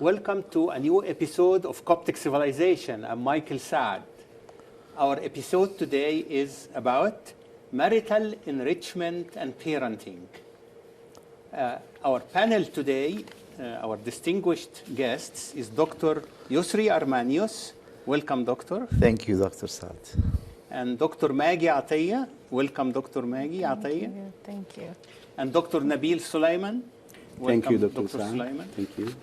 Welcome to a new episode of Coptic Civilization. I'm Michael Saad. Our episode today is about marital enrichment and parenting. Our panel today, our distinguished guests, is Dr. Yousry Armanios. Welcome, Doctor. Thank you, Dr. Saad. And Dr. Maggie Ateia. Welcome, Dr. Maggie Ateia. Thank you. And Dr. Nabil Soliman. Thank you, Welcome, Dr. Saad. Soliman. Thank you.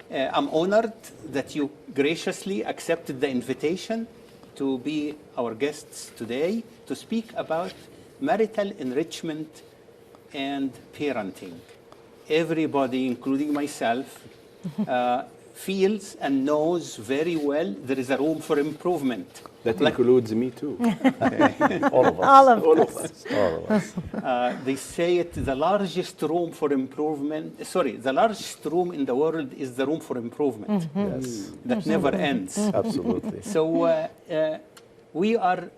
I'm honored that you graciously accepted the invitation to be our guests today to speak about marital enrichment and parenting. Everybody, including myself, feels and knows very well there is a room for improvement. That includes me too. All of us. All of All us. of us. All of us. They say it, the largest room for improvement, the largest room in the world is the room for improvement. Yes, That never ends. absolutely. So we are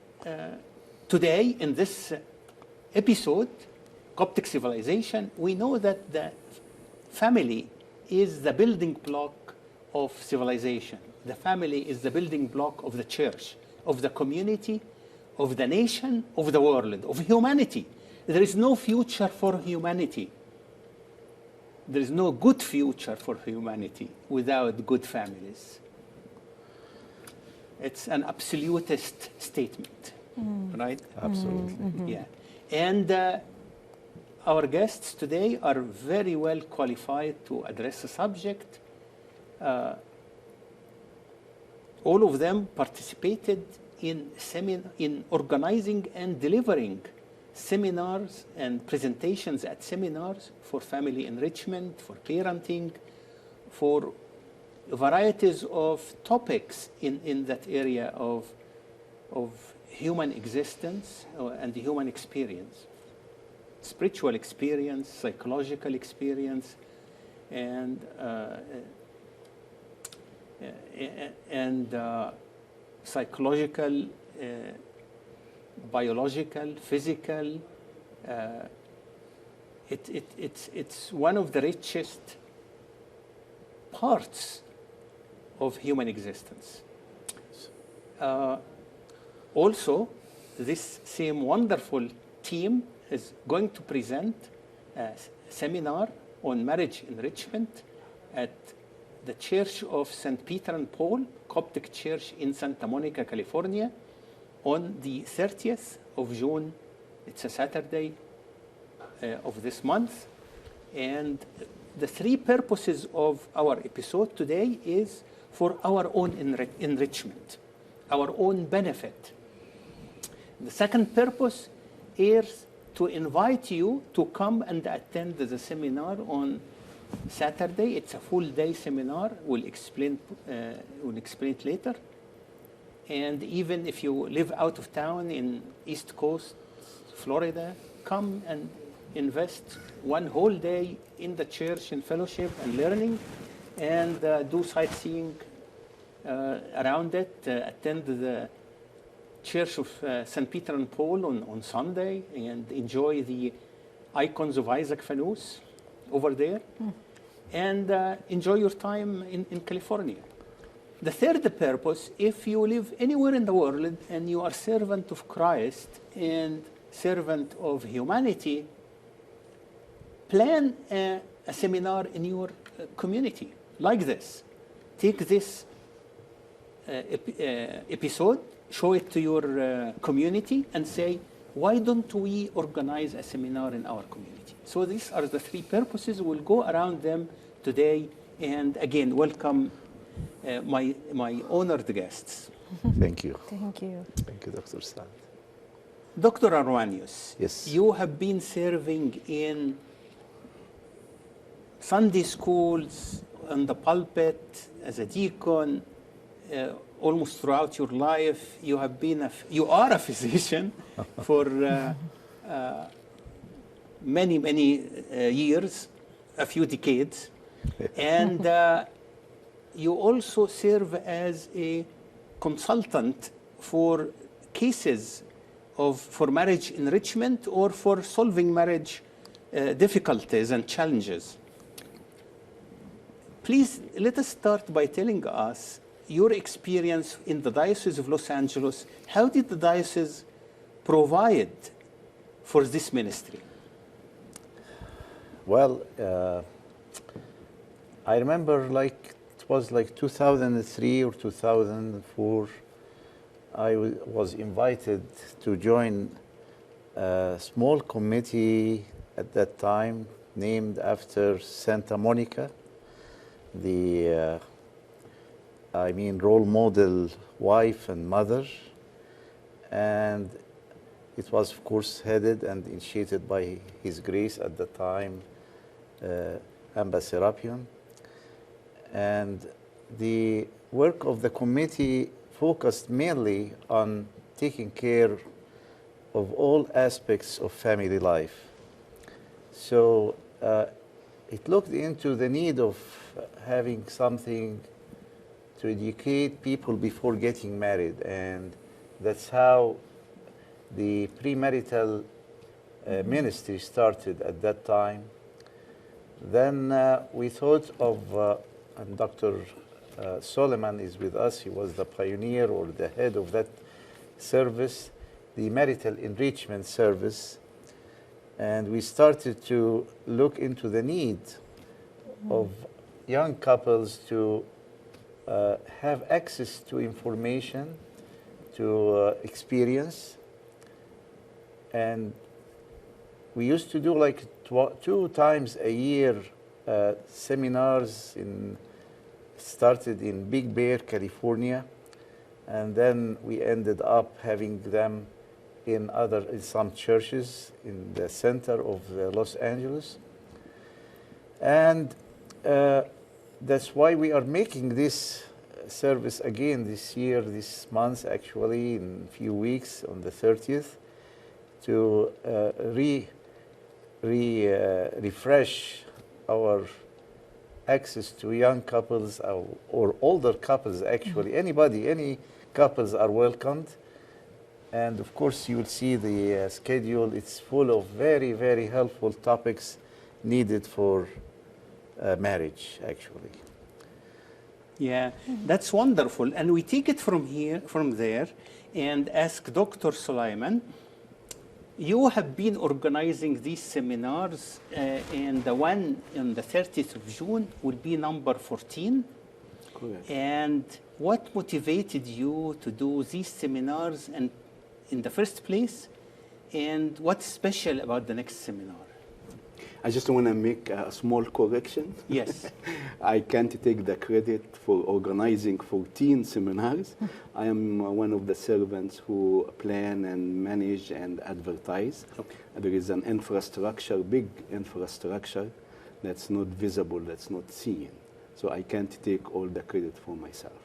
today in this episode, Coptic Civilization, we know that the family is the building block of civilization. The family is the building block of the church, of the community, of the nation, of the world, of humanity. There is no future for humanity. There is no good future for humanity without good families. It's an absolutist statement, right? Absolutely. Yeah. And our guests today are very well qualified to address the subject. All of them participated in organizing and delivering seminars and presentations at seminars for family enrichment, for parenting, for varieties of topics in that area of human existence and the human experience. Spiritual experience, psychological experience, and psychological, biological, physical. It's one of the richest parts of human existence. Also, this same wonderful team is going to present a seminar on marriage enrichment at the Church of St. Peter and Paul, Coptic Church in Santa Monica, California, on the 30th of June. It's a Saturday of this month. And the three purposes of our episode today is for our own enrichment, our own benefit. The second purpose is to invite you to come and attend the seminar on Saturday. It's a full-day seminar. We'll explain it later. And even if you live out of town in East Coast, Florida, come and invest one whole day in the church in fellowship and learning, and do sightseeing around it. Attend the Church of St. Peter and Paul on Sunday and enjoy the icons of Isaac Fanous over there, and enjoy your time in California. The third purpose, if you live anywhere in the world and you are servant of Christ and servant of humanity, plan a seminar in your community like this. Take this episode, show it to your community, and say, why don't we organize a seminar in our community? So these are the three purposes. We'll go around them today. And again, welcome my honored guests. Thank you. Thank you. Thank you, Dr. Saad. Dr. Armanios, Yes. you have been serving in Sunday schools, on the pulpit, as a deacon, almost throughout your life. You are a physician for many years, a few decades, and you also serve as a consultant for cases for marriage enrichment or for solving marriage difficulties and challenges. please let us start by telling us your experience in the Diocese of Los Angeles. How did the diocese provide for this ministry? Well, I remember it was like 2003 or 2004. I was invited to join a small committee at that time named after Santa Monica, the role model wife and mother. And it was, of course, headed and initiated by His Grace at the time, Ambassador Serapion. And the work of the committee focused mainly on taking care of all aspects of family life. So it looked into the need of having something to educate people before getting married, and that's how the premarital ministry started at that time. Then we thought of, and Dr. Soliman is with us, he was the pioneer or the head of that service, the Marital Enrichment service. And we started to look into the need of young couples to have access to information, to experience. And we used to do like 2 times a year seminars started in Big Bear, California, and then we ended up having them in some churches in the center of Los Angeles. And that's why we are making this service again this year, this month actually, in a few weeks on the 30th, to refresh our access to young couples or older couples actually. Any couples are welcomed. And of course you will see the schedule. It's full of very, very helpful topics needed for marriage actually. Yeah, that's wonderful. And we take it from there and ask Dr. Soliman, you have been organizing these seminars, and the one on the 30th of June will be number 14. Correct. And what motivated you to do these seminars and in the first place? And what's special about the next seminar? I just want to make a small correction. Yes. I can't take the credit for organizing 14 seminars. I am one of the servants who plan and manage and advertise. Okay. There is an infrastructure, big infrastructure, that's not visible, that's not seen. So I can't take all the credit for myself.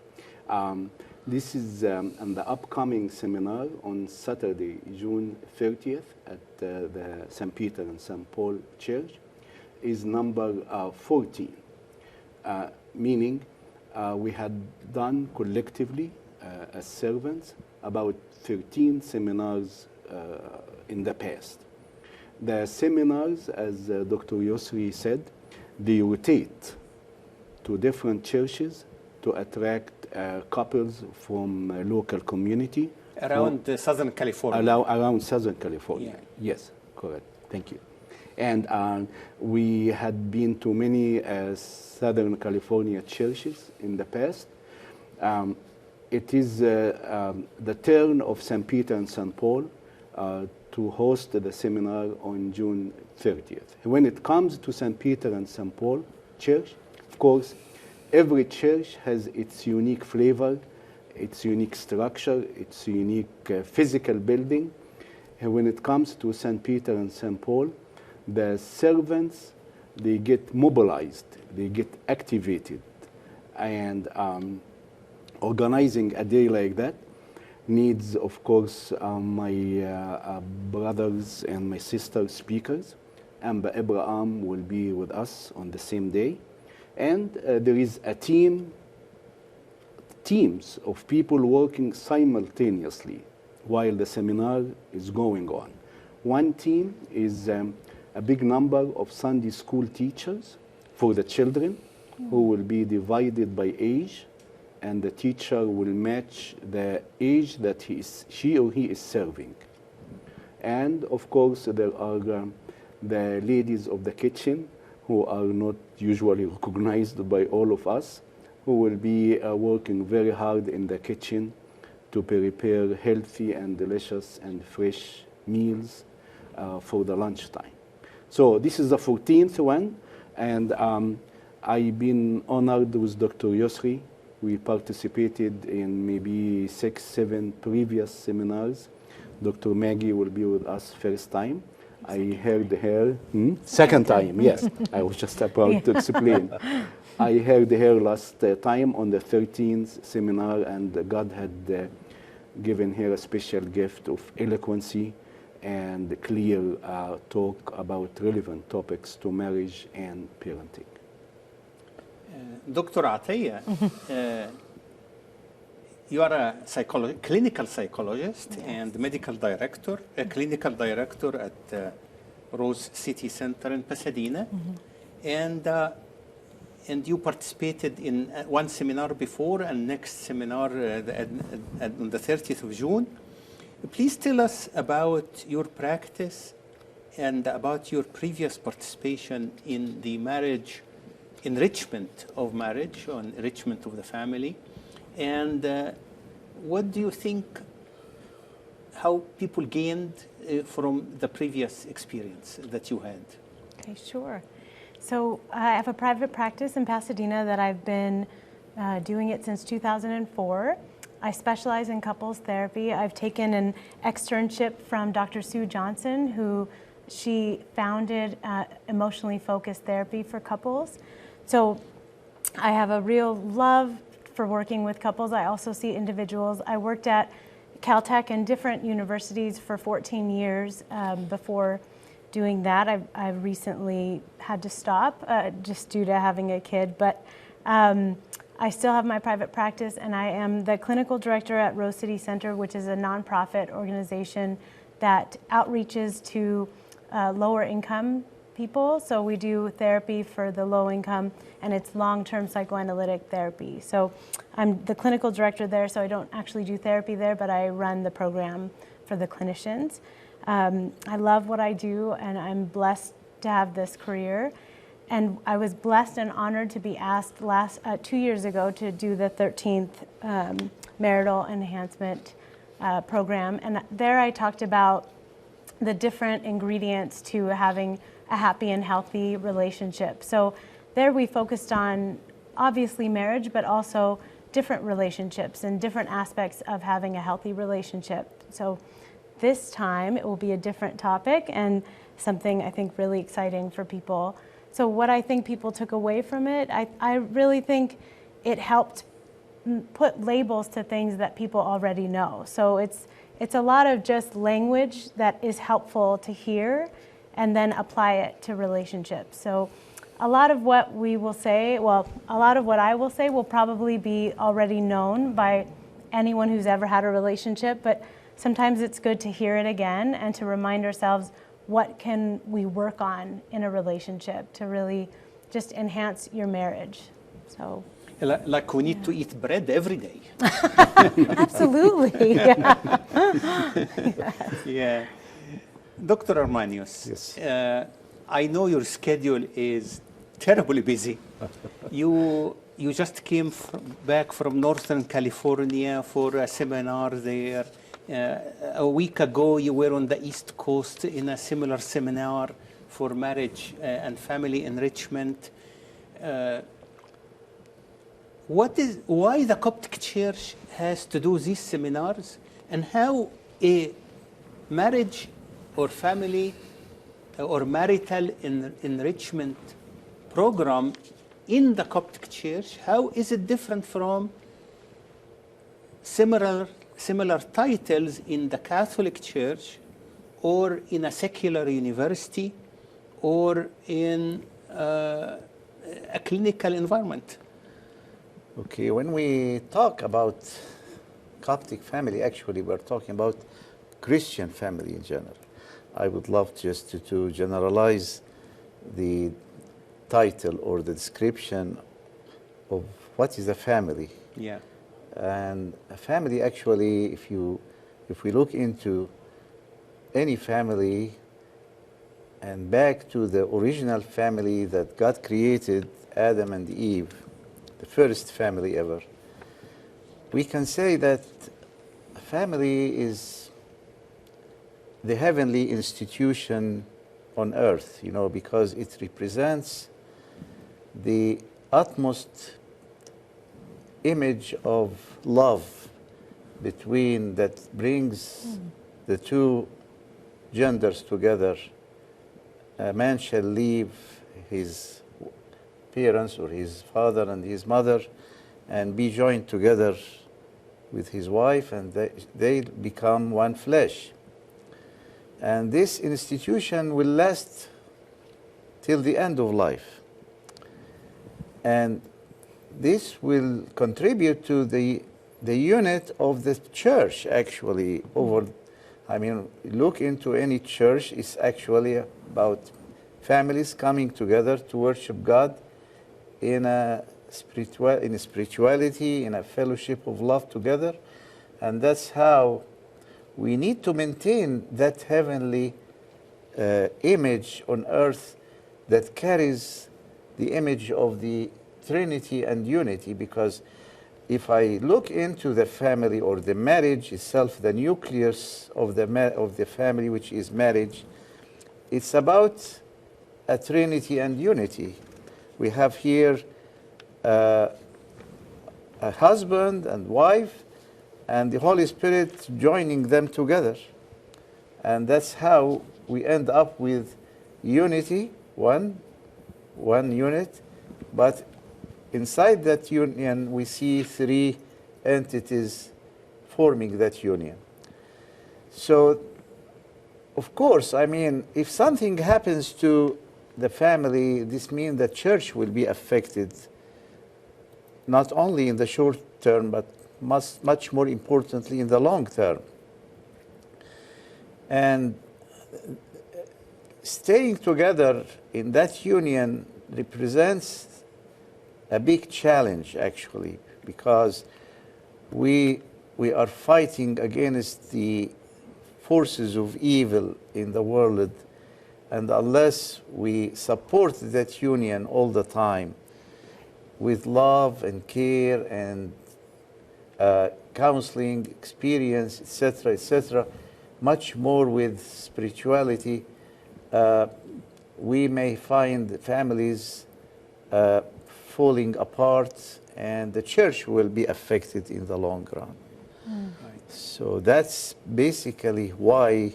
This is on the upcoming seminar on Saturday, June 30th at the St. Peter and St. Paul Church is number 14, meaning we had done collectively as servants about 13 seminars in the past. The seminars, as Dr. Yousry said, they rotate to different churches to attract couples from local community. Around Southern California. Around Southern California. Yeah. Yes, correct. Thank you. And we had been to many Southern California churches in the past. It is the turn of St. Peter and St. Paul to host the seminar on June 30th. When it comes to St. Peter and St. Paul Church, of course, every church has its unique flavor, its unique structure, its unique physical building. And when it comes to St. Peter and St. Paul, the servants, they get mobilized, they get activated. And organizing a day like that needs, of course, my brothers and my sister speakers. Amba Abraham will be with us on the same day. And there is a teams of people working simultaneously while the seminar is going on. One team is a big number of Sunday school teachers for the children who will be divided by age, and the teacher will match the age that she or he is serving. And of course, there are the ladies of the kitchen who are not usually recognized by all of us, who will be working very hard in the kitchen to prepare healthy and delicious and fresh meals for the lunchtime. So this is the 14th one, and I've been honored with Dr. Yousry. We participated in maybe 6, 7 previous seminars. Dr. Maggie will be with us first time. I heard her, second time, yes. I was just about to explain. I heard her last time on the 13th seminar, and God had given her a special gift of eloquency and clear talk about relevant topics to marriage and parenting. Dr. Ateia, you are a clinical psychologist and medical director, a clinical director at Rose City Center in Pasadena, and you participated in one seminar before and next seminar on the 30th of June. Please tell us about your practice and about your previous participation in the marriage enrichment of marriage, or enrichment of the family, and what do you think, how people gained from the previous experience that you had? Okay, sure. So I have a private practice in Pasadena that I've been doing it since 2004. I specialize in couples therapy. I've taken an externship from Dr. Sue Johnson, who she founded emotionally focused therapy for couples. So I have a real love for working with couples. I also see individuals. I worked at Caltech and different universities for 14 years before doing that. I recently had to stop just due to having a kid, but I still have my private practice, and I am the clinical director at Rose City Center, which is a nonprofit organization that outreaches to lower income people. So we do therapy for the low income, and it's long-term psychoanalytic therapy. So I'm the clinical director there, so I don't actually do therapy there, but I run the program for the clinicians. I love what I do, and I'm blessed to have this career. And I was blessed and honored to be asked 2 years ago to do the 13th Marital Enhancement program. And there I talked about the different ingredients to having a happy and healthy relationship. So there we focused on obviously marriage, but also different relationships and different aspects of having a healthy relationship. So this time it will be a different topic and something I think really exciting for people. So what I think people took away from it, I really think it helped put labels to things that people already know. So it's a lot of just language that is helpful to hear and then apply it to relationships. So a lot of what we will say, well, a lot of what I will say will probably be already known by anyone who's ever had a relationship, but sometimes it's good to hear it again and to remind ourselves what can we work on in a relationship to really just enhance your marriage. So like we need to eat bread every day. absolutely. Yeah. Yeah. Dr. Armanios, Yes. I know your schedule is terribly busy. You just came back from Northern California for a seminar there. A week ago, you were on the East Coast in a similar seminar for marriage and family enrichment. Why the Coptic Church has to do these seminars, and how a marriage or family or marital enrichment program in the Coptic Church, how is it different from similar titles in the Catholic Church or in a secular university or in a clinical environment? Okay, when we talk about Coptic family, actually we're talking about Christian family in general. I would love just to generalize the title or the description of what is a family. Yeah. And a family, actually, if we look into any family and back to the original family that God created, Adam and Eve, the first family ever, we can say that a family is the heavenly institution on earth, you know, because it represents the utmost image of love between that brings the two genders together. A man shall leave his parents or his father and his mother and be joined together with his wife, and they become one flesh. And this institution will last till the end of life. And this will contribute to the unit of the church, actually. Look into any church, it's actually about families coming together to worship God in a spirituality, in a fellowship of love together. And that's how we need to maintain that heavenly image on earth that carries the image of the Trinity and unity, because if I look into the family or the marriage itself, the nucleus of the family, which is marriage, it's about a Trinity and unity. We have here a husband and wife and the Holy Spirit joining them together. And that's how we end up with unity, one unit, but inside that union, we see three entities forming that union. So, of course, if something happens to the family, this means the church will be affected, not only in the short term, but much more importantly in the long term. And staying together in that union represents a big challenge, actually, because we are fighting against the forces of evil in the world, and unless we support that union all the time with love and care and counseling, experience, etc., much more with spirituality, we may find families falling apart, and the church will be affected in the long run. Right. So that's basically why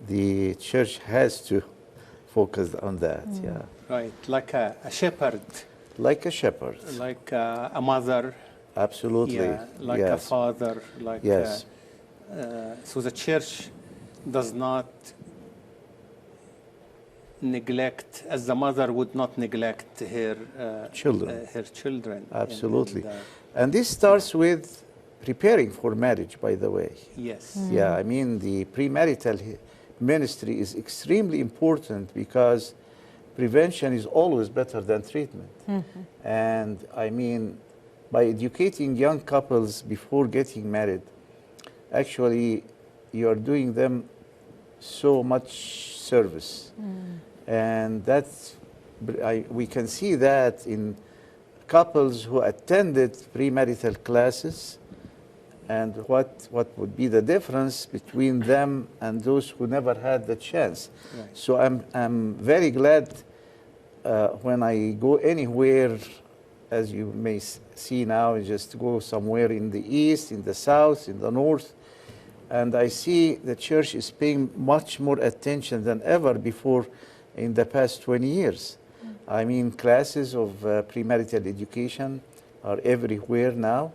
the church has to focus on that. Yeah. Right, like a shepherd. Like a shepherd. Like a mother. Absolutely. Yeah, like a father. Like yes. So the church does not neglect, as the mother would not neglect her children. Absolutely. And this starts with preparing for marriage, by the way. Yes. Yeah, the premarital ministry is extremely important because prevention is always better than treatment. And by educating young couples before getting married, actually you are doing them so much service. And we can see that in couples who attended premarital classes, and what would be the difference between them and those who never had the chance. Right. So I'm very glad when I go anywhere, as you may see now, just go somewhere in the east, in the south, in the north, and I see the church is paying much more attention than ever before in the past 20 years. Classes of premarital education are everywhere now.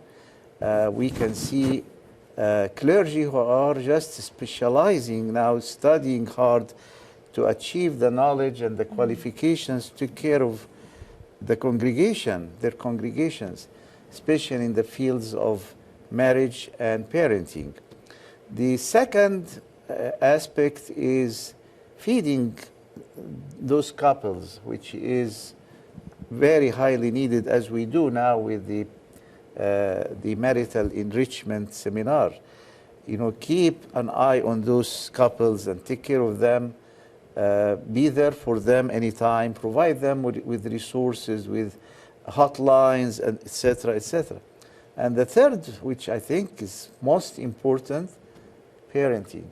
We can see clergy who are just specializing now, studying hard to achieve the knowledge and the qualifications to take care of the congregation, their congregations, especially in the fields of marriage and parenting. The second aspect is feeding those couples, which is very highly needed, as we do now with the Marital Enrichment Seminar. You know, keep an eye on those couples and take care of them. Be there for them anytime. Provide them with resources, with hotlines, and et cetera, et cetera. And the third, which I think is most important, parenting.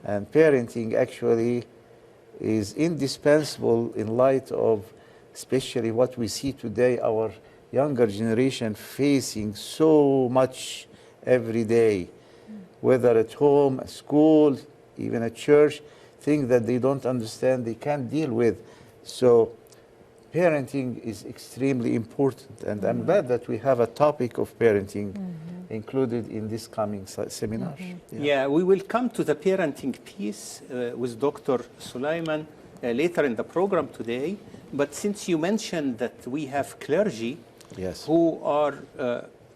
And parenting actually is indispensable in light of especially what we see today, our younger generation facing so much every day, whether at home, at school, even at church, things that they don't understand, they can't deal with. So parenting is extremely important, and I'm glad that we have a topic of parenting included in this coming seminar. Yeah, we will come to the parenting piece with Dr. Soliman later in the program today. But since you mentioned that we have clergy who are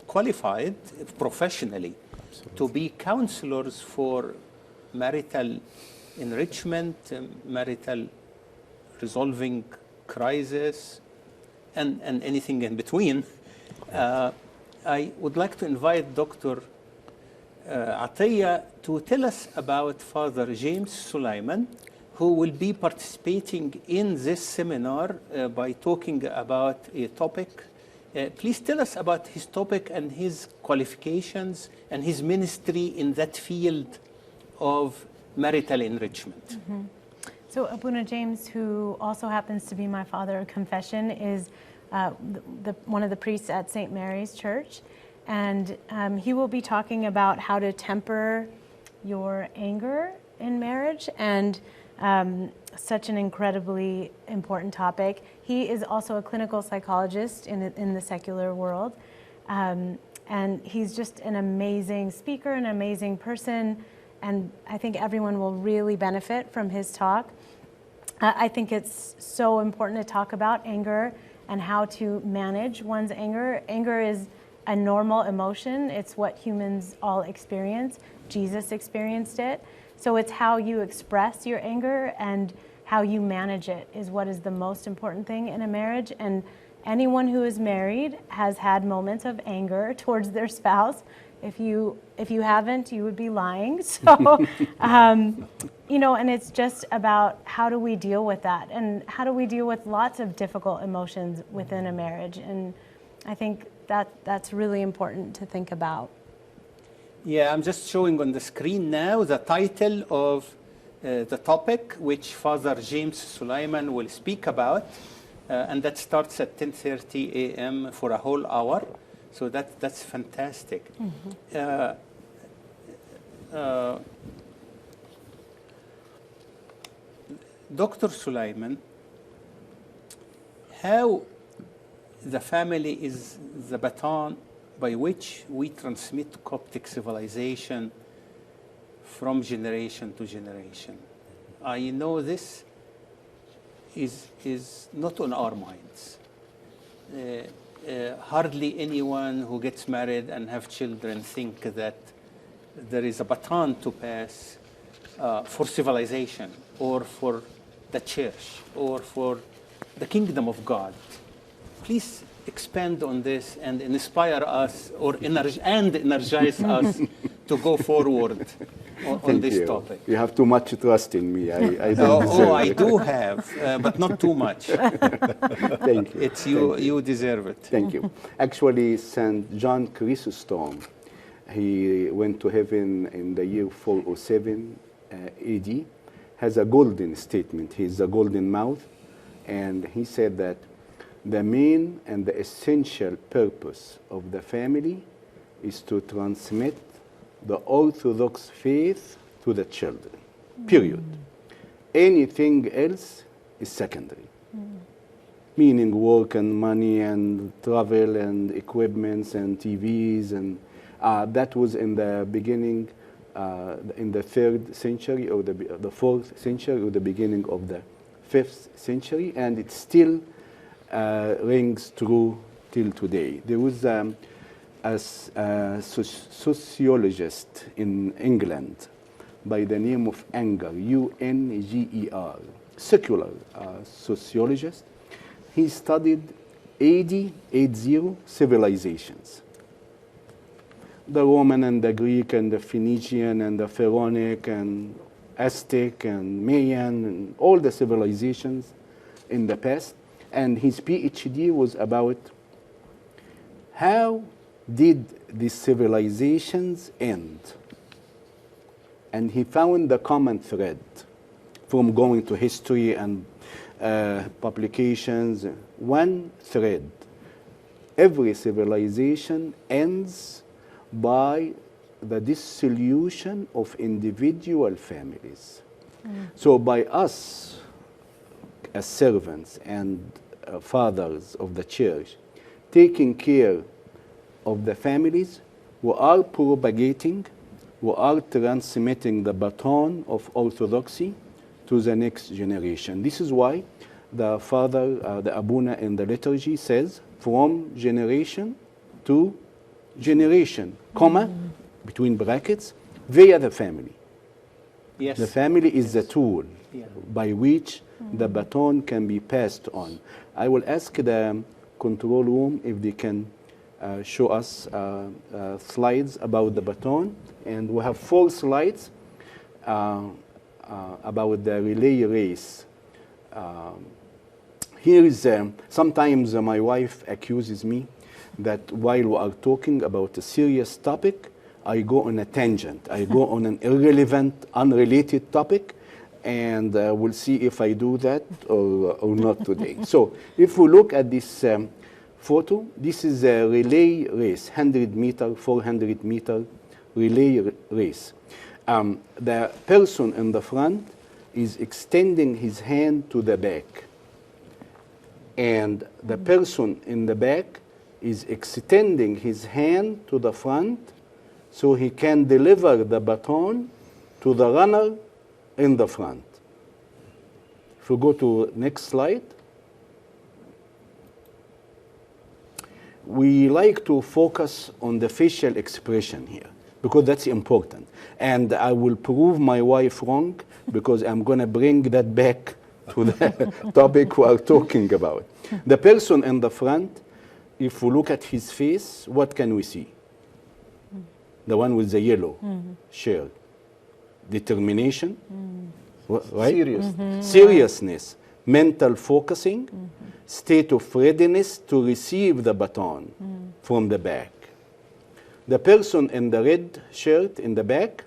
qualified professionally to be counselors for marital enrichment, marital resolving crisis, and anything in between, I would like to invite Dr. Atiyah to tell us about Father James Soliman, who will be participating in this seminar by talking about a topic. Please tell us about his topic and his qualifications and his ministry in that field of marital enrichment. So Abuna James, who also happens to be my father of confession, is one of the priests at St. Mary's Church. And he will be talking about how to temper your anger in marriage, and such an incredibly important topic. He is also a clinical psychologist in the secular world. And he's just an amazing speaker, an amazing person. And I think everyone will really benefit from his talk. I think it's so important to talk about anger and how to manage one's anger. Anger is a normal emotion. It's what humans all experience. Jesus experienced it. So it's how you express your anger and how you manage it is what is the most important thing in a marriage. And anyone who is married has had moments of anger towards their spouse. If you haven't, you would be lying. So, you know, and it's just about how do we deal with that, and how do we deal with lots of difficult emotions within a marriage. And I think that's really important to think about. Yeah, I'm just showing on the screen now the title of the topic which Father James Soliman will speak about, and that starts at 10:30 a.m. for a whole hour. So that's fantastic. Dr. Soliman, how the family is the baton by which we transmit Coptic civilization from generation to generation. I know this is not on our minds. Hardly anyone who gets married and have children think that there is a baton to pass for civilization or for the church or for the kingdom of God. Please expand on this and inspire us or energize us to go forward on this topic. You have too much trust in me. I don't deserve I it. do have, but not too much. Thank you. It's you deserve it. Thank you. Actually, St. John Chrysostom, he went to heaven in the year 407 AD, has a golden statement. He's a golden mouth, and he said that the main and the essential purpose of the family is to transmit the Orthodox faith to the children, period. Anything else is secondary. Meaning work and money and travel and equipments and TVs, and that was in the beginning, in the 3rd century or the 4th century or the beginning of the 5th century, and it still rings true till today. There was a sociologist in England by the name of Unger, Unger, secular sociologist. he studied 80 civilizations. The Roman and the Greek and the Phoenician and the Pharaonic and Aztec and Mayan and all the civilizations in the past. And his PhD was about how did these civilizations end? And he found the common thread from going to history and publications. One thread. Every civilization ends by the dissolution of individual families. So by us, as servants and fathers of the church, taking care of the families, we are propagating, we are transmitting the baton of orthodoxy to the next generation. This is why the father, the Abuna in the liturgy says, from generation to generation, comma, between brackets, via the family. Yes. The family is the tool Yeah. by which the baton can be passed on. I will ask the control room if they can show us slides about the baton. And we have 4 slides about the relay race. Here is, sometimes my wife accuses me that while we are talking about a serious topic, I go on a tangent. I go on an irrelevant, unrelated topic, and we'll see if I do that or not today. So if we look at this photo, this is a relay race, 100 meter, 400 meter relay race. The person in the front is extending his hand to the back, and the person in the back is extending his hand to the front so he can deliver the baton to the runner in the front. If we go to next slide. We like to focus on the facial expression here because that's important. And I will prove my wife wrong because I'm going to bring that back to the topic we are talking about. The person in the front, if we look at his face, what can we see? The one with the yellow shirt. Determination, right? Seriousness, mental focusing, state of readiness to receive the baton from the back. The person in the red shirt in the back,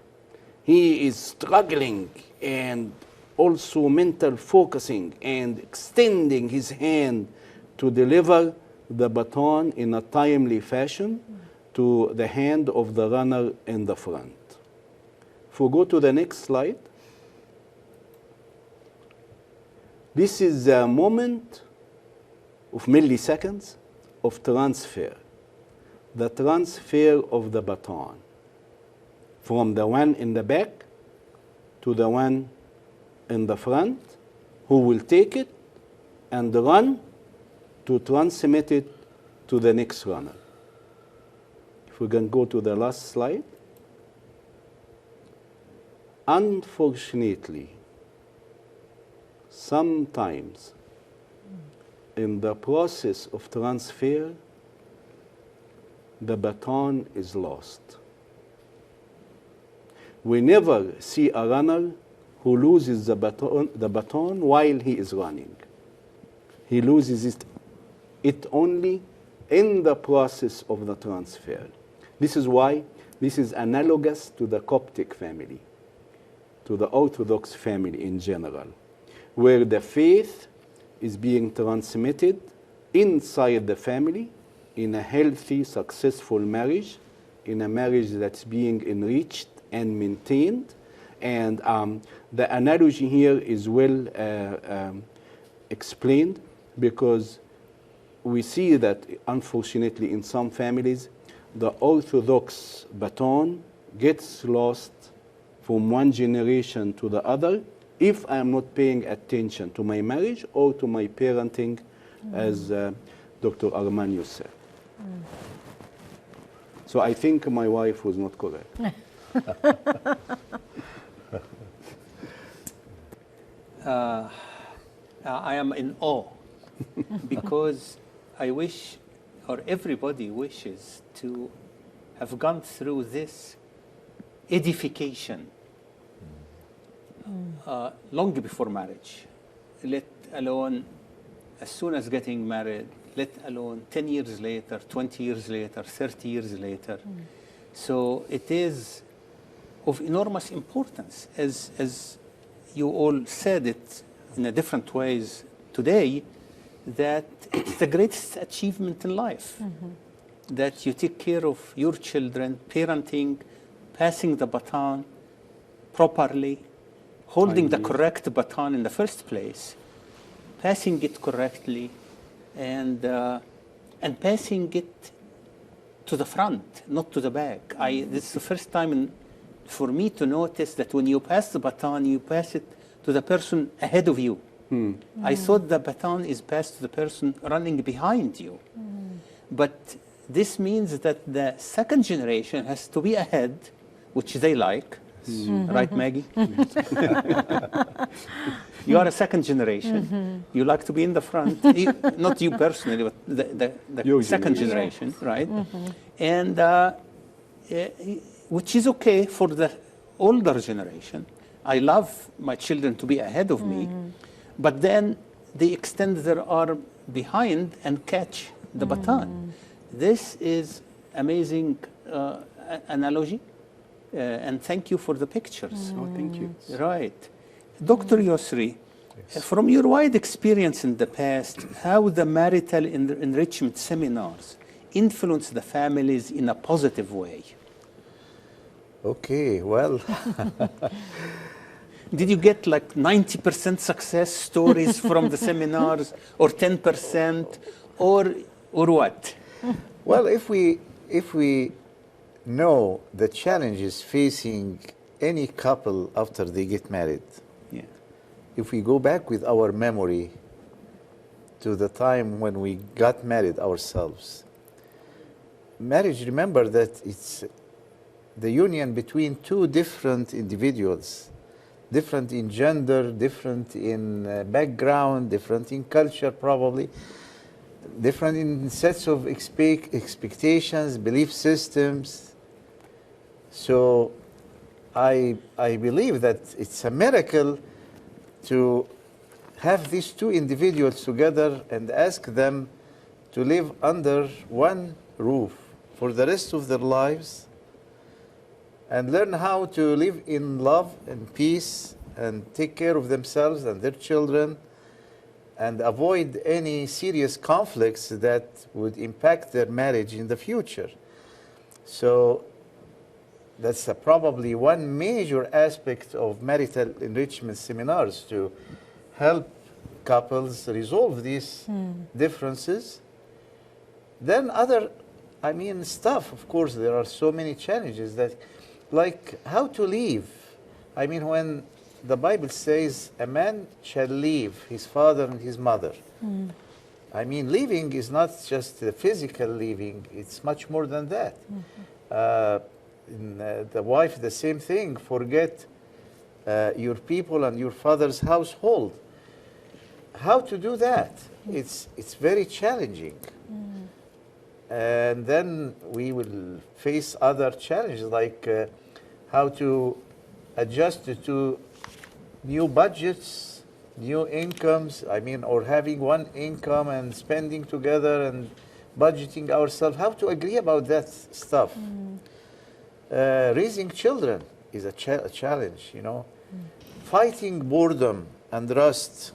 he is struggling and also mental focusing and extending his hand to deliver the baton in a timely fashion to the hand of the runner in the front. If we go to the next slide, this is a moment of milliseconds of transfer, the transfer of the baton from the one in the back to the one in the front, who will take it and run to transmit it to the next runner. If we can go to the last slide. Unfortunately, sometimes in the process of transfer, the baton is lost. We never see a runner who loses the baton while he is running. He loses it only in the process of the transfer. This is why this is analogous to the Coptic family, to the Orthodox family in general, where the faith is being transmitted inside the family in a healthy, successful marriage, in a marriage that's being enriched and maintained. And the analogy here is well explained, because we see that, unfortunately, in some families, the Orthodox baton gets lost from one generation to the other if I'm not paying attention to my marriage or to my parenting, as Dr. Armanios said. So I think my wife was not correct. I am in awe because I wish, or everybody wishes, to have gone through this edification long before marriage, let alone as soon as getting married, let alone 10 years later, 20 years later, 30 years later. So it is of enormous importance, as you all said it in a different ways today, that it's the greatest achievement in life, that you take care of your children, parenting, passing the baton properly, holding the correct baton in the first place, passing it correctly, and passing it to the front, not to the back. This is the first time for me to notice that when you pass the baton, you pass it to the person ahead of you. I thought the baton is passed to the person running behind you. But this means that the second generation has to be ahead, which they like. Right, Maggie? You are a second generation. You like to be in the front. Not you personally, but the second generation, right? And which is okay for the older generation. I love my children to be ahead of me, but then they extend their arm behind and catch the baton. This is amazing analogy. And thank you for the pictures. Oh, thank you. Right. Dr. Yousry, from your wide experience in the past, how the marital enrichment seminars influence the families in a positive way? Okay, well, Did you get like 90% success stories from the seminars, or 10%, or what? well, if we know the challenges facing any couple after they get married, if we go back with our memory to the time when we got married ourselves, marriage, remember that it's the union between two different individuals, different in gender, different in background, different in culture probably, different in sets of expectations, belief systems. So I believe that it's a miracle to have these two individuals together and ask them to live under one roof for the rest of their lives and learn how to live in love and peace and take care of themselves and their children and avoid any serious conflicts that would impact their marriage in the future. So that's probably one major aspect of marital enrichment seminars, to help couples resolve these differences. Then other, stuff, of course, there are so many challenges that, like how to leave. When the Bible says a man shall leave his father and his mother, leaving is not just the physical leaving, it's much more than that. The wife, the same thing, forget your people and your father's household. How to do that? It's very challenging. And then we will face other challenges, like how to adjust to new budgets, new incomes, or having one income and spending together and budgeting ourselves, how to agree about that stuff. Raising children is a challenge, Fighting boredom and rust,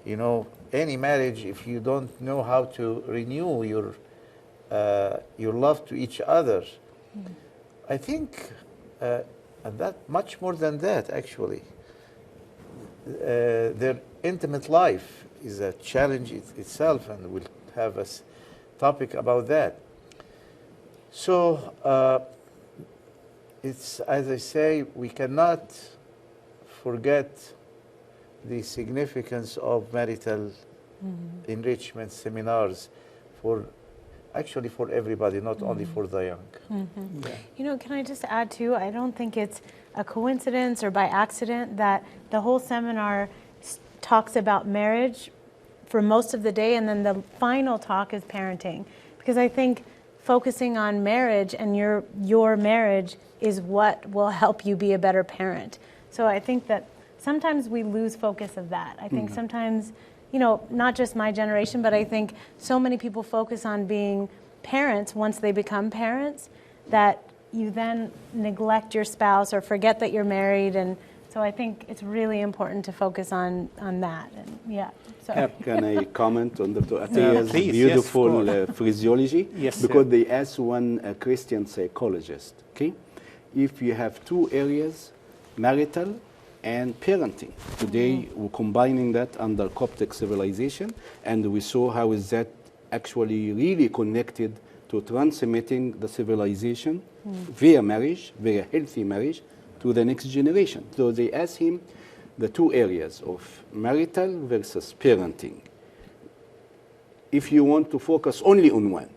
any marriage, if you don't know how to renew your love to each other. I think, and that much more than that, actually. Their intimate life is a challenge itself, and we'll have a topic about that. So, it's, as I say, we cannot forget the significance of marital enrichment seminars for everybody, not only for the young. Can I just add too, I don't think it's a coincidence or by accident that the whole seminar talks about marriage for most of the day, and then the final talk is parenting. Because I think focusing on marriage and your marriage is what will help you be a better parent. So I think that sometimes we lose focus of that. I think sometimes, you know, not just my generation, but I think so many people focus on being parents once they become parents that you then neglect your spouse or forget that you're married. And so I think it's really important to focus on that. And yeah. So. Can I comment on Dr. Atiyah's beautiful physiology? Yes, because they asked one Christian psychologist, okay, if you have two areas, marital and parenting. Today, we're combining that under Coptic Civilization, and we saw how is that actually really connected to transmitting the civilization via marriage, via healthy marriage, to the next generation. So they asked him the two areas of marital versus parenting. If you want to focus only on one,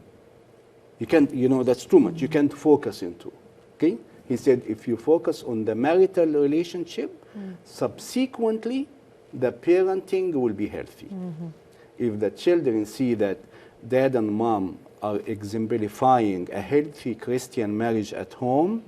you can't, you know, that's too much. You can't focus into, okay? He said, if you focus on the marital relationship, subsequently, the parenting will be healthy. If the children see that dad and mom are exemplifying a healthy Christian marriage at home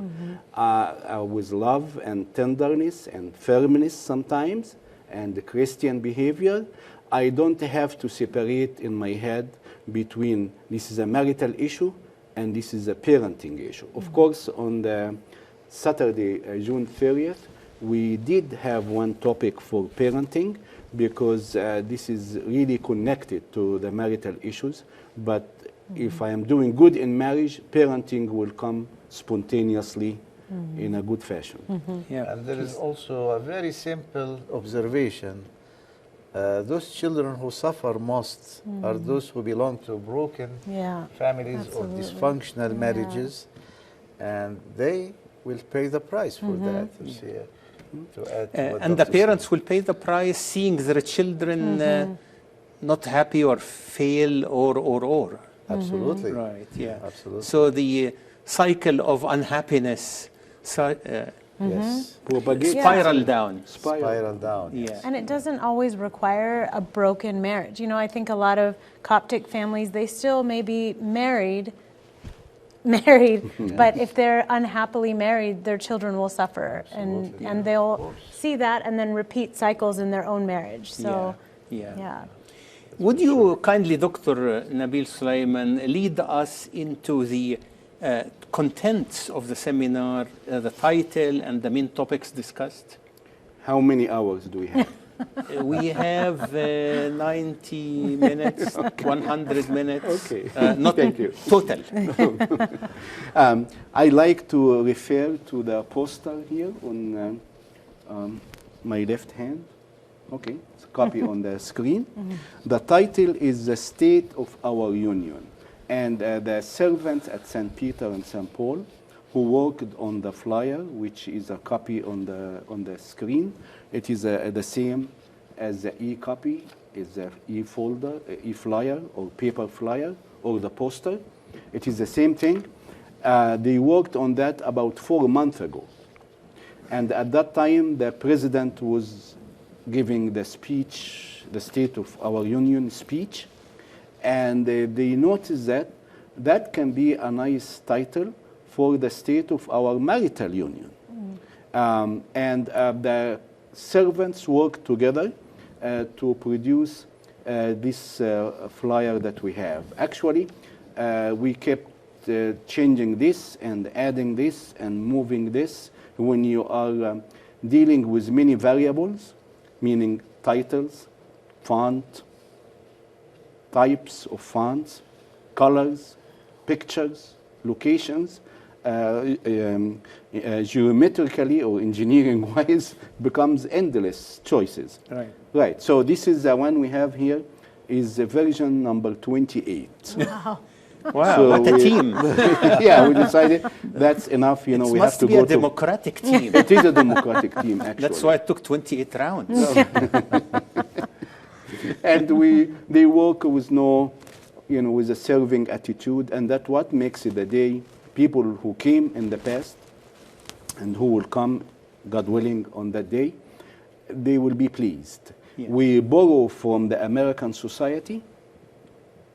with love and tenderness and firmness sometimes, and the Christian behavior, I don't have to separate in my head between this is a marital issue and this is a parenting issue. Of course, on the Saturday, June 30th, we did have one topic for parenting because this is really connected to the marital issues. But if I am doing good in marriage, parenting will come spontaneously in a good fashion. Yeah. And there is also a very simple observation. Those children who suffer most are those who belong to broken families absolutely. or dysfunctional marriages, and they will pay the price for that. You see, to add to what and the Dr. parents will pay the price seeing their children not happy or fail or. Absolutely. Right, yeah. Absolutely. So the cycle of unhappiness Yes. spiral down. Spiral down. Yeah. And it doesn't always require a broken marriage. You know, I think a lot of Coptic families, they still may be married, but if they're unhappily married, their children will suffer. And they'll see that and then repeat cycles in their own marriage. So, yeah. Would you kindly, Dr. Nabil Soliman, lead us into the contents of the seminar, the title and the main topics discussed? How many hours do we have? We have 90 minutes, 100 minutes. Okay. Not Thank you. Total. I like to refer to the poster here on my left hand. Okay, it's a copy on the screen. The title is The State of Our Union. And the servants at St. Peter and St. Paul who worked on the flyer, which is a copy on the screen. It is the same as the e-copy, is the e-folder, e-flyer or paper flyer or the poster. It is the same thing. They worked on that about 4 months ago. And at that time, the president was giving the speech, the State of Our Union speech. And they noticed that that can be a nice title for the state of our marital union. The servants worked together to produce this flyer that we have. Actually, we kept changing this and adding this and moving this. When you are dealing with many variables, meaning titles, font, types of fonts, colors, pictures, locations, geometrically or engineering-wise becomes endless choices. Right. Right. So this is the one we have here, is version number 28. Wow. Wow, So what a team. Yeah, we decided that's enough. You know, we have Must to be go a democratic team. It is a democratic team, actually. That's why it took 28 rounds. And they work with with a serving attitude, and that's what makes it a day. People who came in the past and who will come, God willing, on that day, they will be pleased. Yeah. We borrow from the American society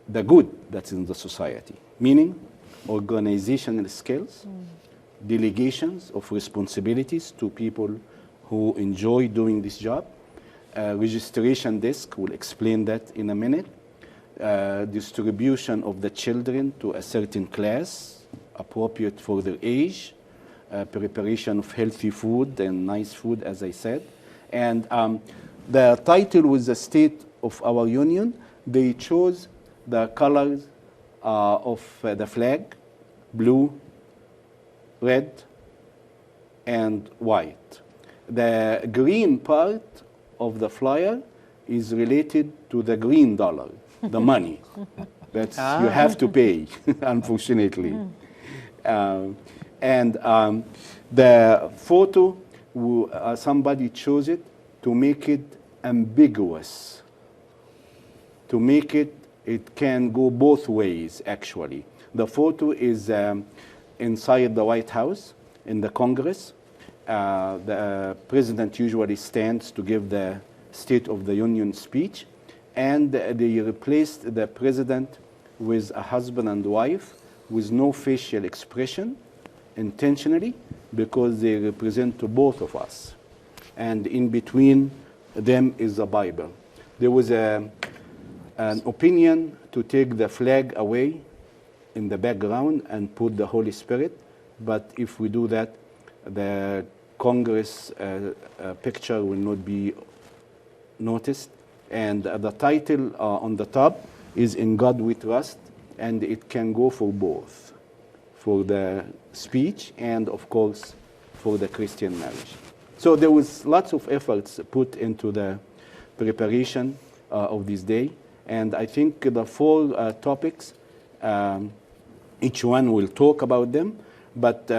the good that's in the society, meaning organizational skills, delegations of responsibilities to people who enjoy doing this job, registration desk, we'll explain that in a minute, distribution of the children to a certain class appropriate for their age, preparation of healthy food and nice food, as I said. And the title was the State of Our Union. They chose the colors of the flag, blue, red, and white. The green part of the flyer is related to the green dollar, the money that you have to pay, unfortunately. The photo, somebody chose it to make it ambiguous, to make it can go both ways, actually. The photo is inside the White House in the Congress. The president usually stands to give the State of the Union speech, and they replaced the president with a husband and wife with no facial expression, intentionally, because they represent to both of us. And in between them is the Bible. There was an opinion to take the flag away in the background and put the Holy Spirit, but if we do that, the Congress picture will not be noticed. And the title on the top is In God We Trust, and it can go for both, for the speech and, of course, for the Christian marriage. So there was lots of efforts put into the preparation of this day, and I think the four topics, each one will talk about them, but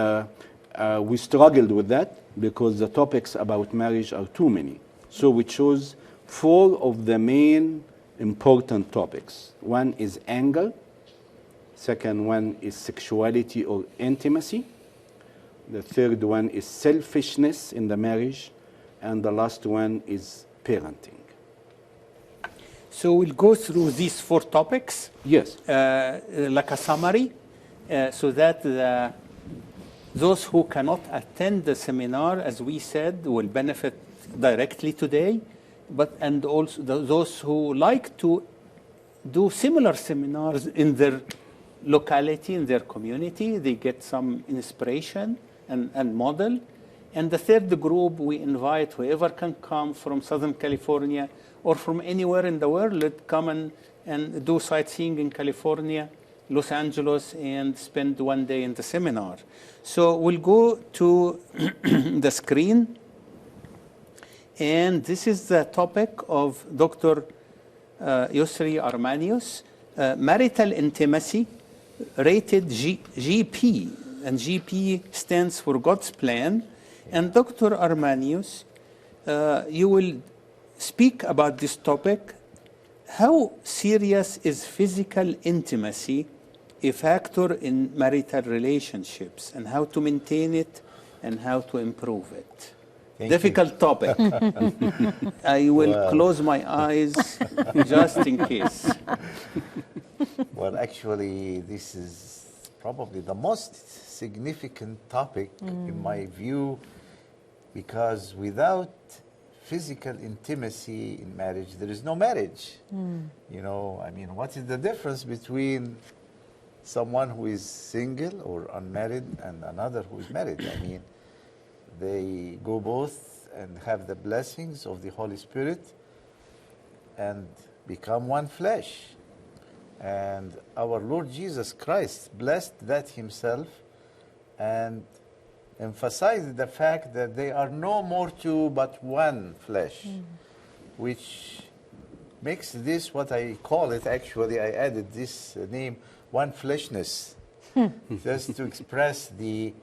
we struggled with that because the topics about marriage are too many. So we chose four of the main important topics. One is anger. Second one is sexuality or intimacy. The third one is selfishness in the marriage. And the last one is parenting. So we'll go through these four topics. Yes. Like a summary, so that those who cannot attend the seminar, as we said, will benefit directly today. And also those who like to do similar seminars in their locality, in their community, they get some inspiration and model. And the third group, we invite whoever can come from Southern California or from anywhere in the world, let come and do sightseeing in California, Los Angeles, and spend one day in the seminar. So we'll go to the screen. And this is the topic of Dr. Yousry Armanios, Marital Intimacy, rated GP, and GP stands for God's Plan. And Dr. Armanios, you will speak about this topic. How serious is physical intimacy a factor in marital relationships, and how to maintain it and how to improve it? Difficult topic. I will close my eyes just in case. Well, actually, this is probably the most significant topic in my view, because without physical intimacy in marriage, there is no marriage. You know, I mean, what is the difference between someone who is single or unmarried and another who is married? I mean, they go both and have the blessings of the Holy Spirit and become one flesh. And our Lord Jesus Christ blessed that himself and emphasized the fact that they are no more two but one flesh, which makes this what I call it. Actually, I added this name, one fleshness, just to express the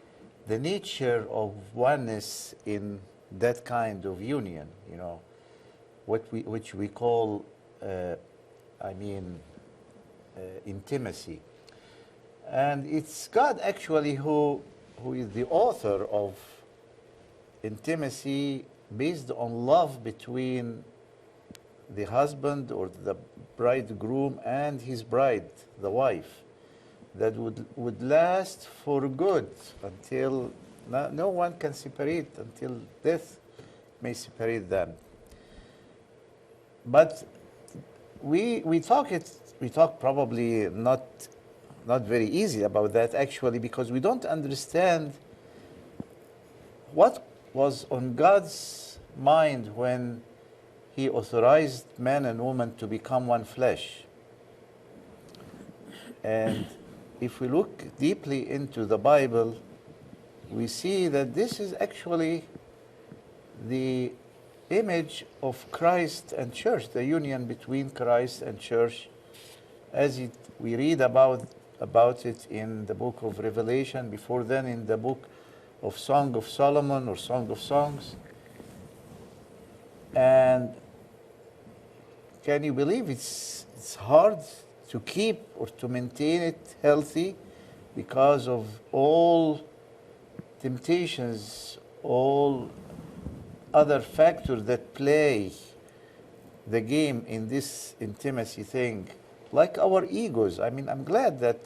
nature of oneness in that kind of union, you know, which we call, intimacy. And it's God actually who is the author of intimacy based on love between the husband or the bridegroom and his bride, the wife, that would last for good until no one can separate, until death may separate them. But we talk probably not very easy about that, actually, because we don't understand what was on God's mind when he authorized man and woman to become one flesh. And if we look deeply into the Bible, we see that this is actually the image of Christ and church, the union between Christ and church, as we read about it in the book of Revelation, before then in the book of Song of Solomon or Song of Songs. And can you believe it's hard to keep or to maintain it healthy because of all temptations, all other factors that play the game in this intimacy thing, like our egos. I mean, I'm glad that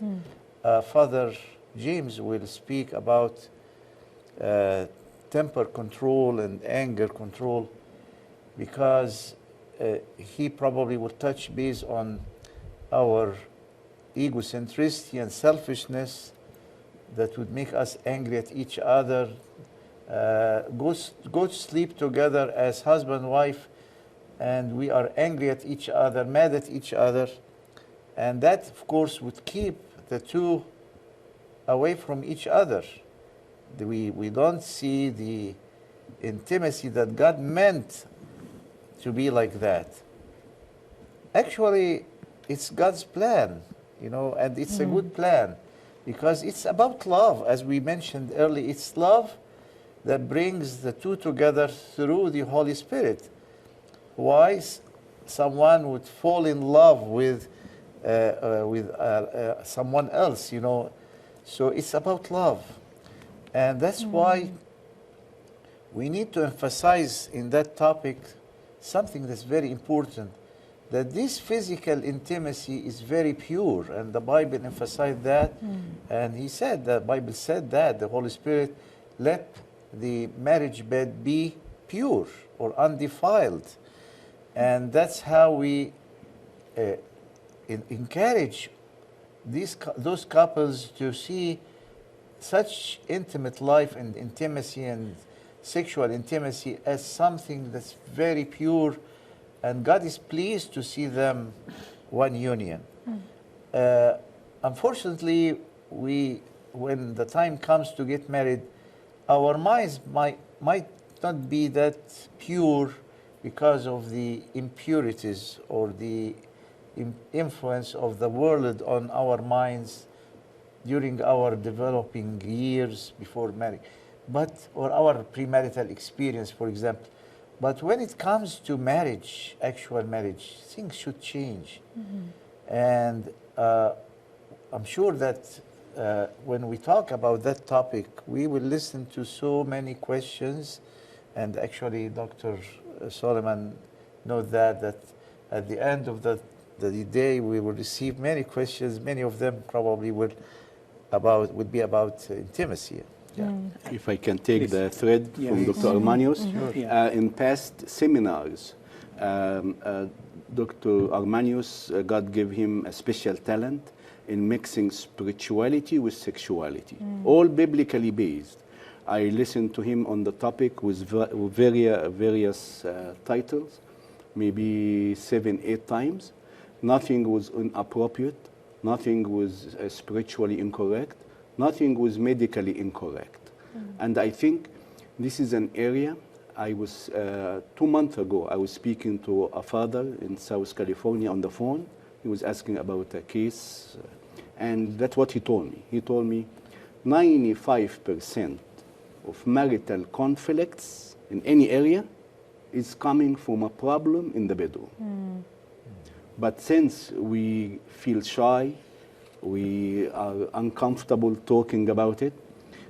Father James will speak about temper control and anger control, because he probably will touch base on our egocentricity and selfishness that would make us angry at each other, go to sleep together as husband and wife, and we are angry at each other, mad at each other. And that, of course, would keep the two away from each other. We don't see the intimacy that God meant to be like that. Actually, it's God's plan, and it's a good plan, because it's about love, as we mentioned earlier. It's love that brings the two together through the Holy Spirit. Why someone would fall in love with someone else, So it's about love. And that's why we need to emphasize in that topic something that's very important, that this physical intimacy is very pure, and the Bible emphasized that. And the Bible said that the Holy Spirit let the marriage bed be pure or undefiled. And that's how we encourage those couples to see such intimate life and intimacy and sexual intimacy as something that's very pure, and God is pleased to see them one union. Unfortunately, when the time comes to get married, our minds might not be that pure because of the impurities or the influence of the world on our minds during our developing years before marriage, or our premarital experience, for example. But when it comes to marriage, actual marriage, things should change. And I'm sure that when we talk about that topic, we will listen to so many questions. And actually, Dr. Soliman knows that at the end of the day, we will receive many questions. Many of them probably would be about intimacy. Yeah. If I can take the thread from Dr. Armanios. In past seminars, Dr. Armanios, God gave him a special talent in mixing spirituality with sexuality, all biblically based. I listened to him on the topic with various titles, maybe 7-8 times. Nothing was inappropriate, nothing was spiritually incorrect, nothing was medically incorrect. And I think this is an area. I was 2 months ago, I was speaking to a father in South California on the phone. He was asking about a case, and that's what he told me. He told me 95% of marital conflicts in any area is coming from a problem in the bedroom. But since we feel shy, we are uncomfortable talking about it,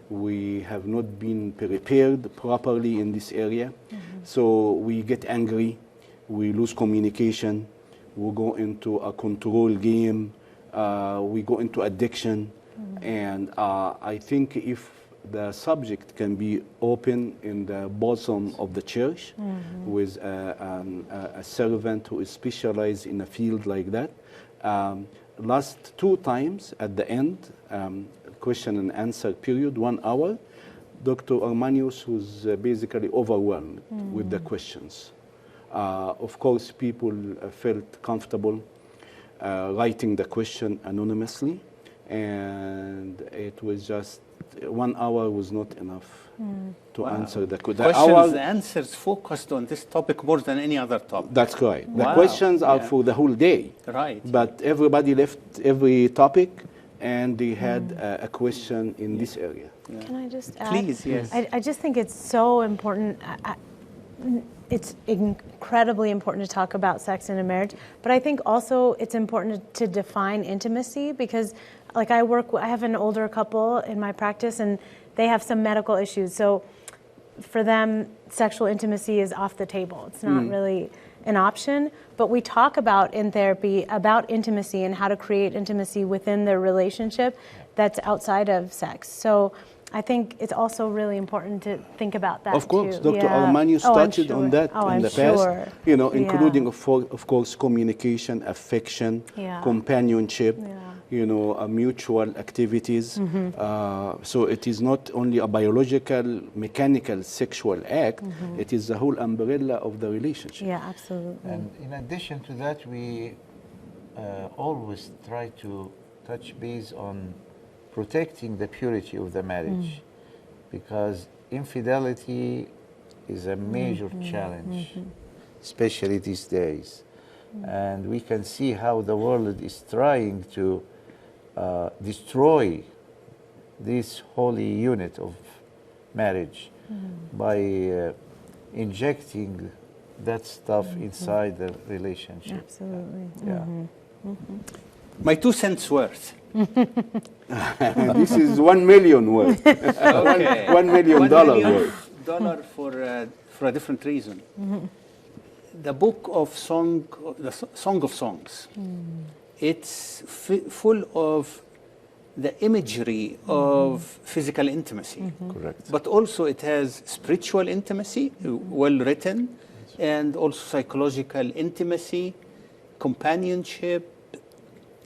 we have not been prepared properly in this area, so we get angry, we lose communication, we go into a control game, we go into addiction. And I think if the subject can be open in the bosom of the church with a servant who is specialized in a field like that. Last 2 times at the end, question and answer period, 1 hour, Dr. Armanios was basically overwhelmed with the questions. Of course, people felt comfortable writing the question anonymously, and it was just 1 hour was not enough to answer the question. Questions and answers focused on this topic more than any other topic. That's correct. The Wow. questions are for the whole day. Right. But everybody left every topic, and they had a question in this area. Can I just add? Please, yes. I just think it's so important. It's incredibly important to talk about sex in a marriage, but I think also it's important to define intimacy, because like I have an older couple in my practice, and they have some medical issues. So for them, sexual intimacy is off the table. It's not really an option, but we talk about in therapy about intimacy and how to create intimacy within their relationship that's outside of sex. So I think it's also really important to think about that. Of course, too. Dr. Armanios touched on that in I'm the past, sure. you know, including, of course, communication, affection, companionship, you know, mutual activities. So it is not only a biological, mechanical, sexual act, it is the whole umbrella of the relationship. Yeah, absolutely. And in addition to that, we always try to touch base on protecting the purity of the marriage, because infidelity is a major challenge, especially these days. And we can see how the world is trying to destroy this holy unit of marriage by injecting that stuff inside the relationship. Absolutely. Yeah. My 2 cents worth. This is 1 million worth. Okay. $1 million worth. Dollar for a different reason. The book of the Song of Songs. It's full of the imagery of physical intimacy. Correct. But also it has spiritual intimacy, well written, and also psychological intimacy, companionship,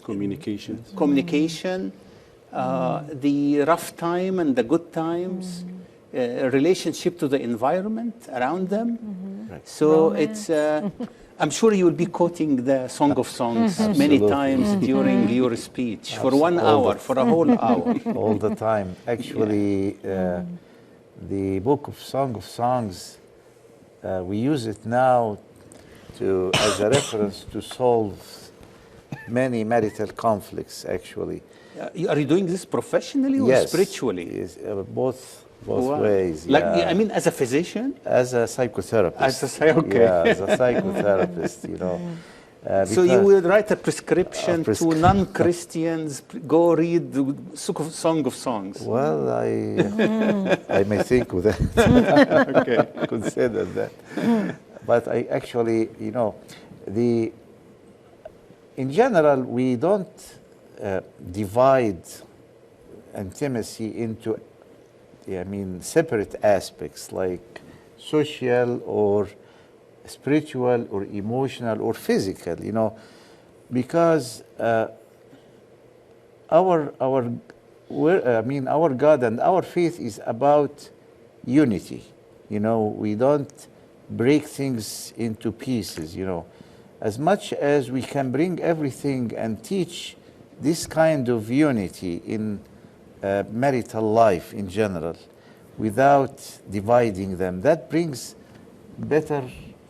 communication, the rough time and the good times, relationship to the environment around them. So it's, I'm sure you will be quoting the Song of Songs many times during your speech for 1 hour, for a whole hour. All the time. Actually, the book of Song of Songs, we use it now as a reference to solve many marital conflicts, actually. Are you doing this professionally or Yes, spiritually? yes, both Wow. ways. Like, yeah. I mean, as a physician? As a psychotherapist. Okay. Yeah, as a psychotherapist, you know. So you would write a prescription to prescri- non-Christians, go read the Song of Songs. Well, I may think of that. Okay. Consider that. But I actually, you know, in general, we don't divide intimacy into, separate aspects like social or spiritual or emotional or physical, you know, because our God and our faith is about unity. You know, we don't break things into pieces, you know. As much as we can bring everything and teach this kind of unity in marital life in general without dividing them, that brings better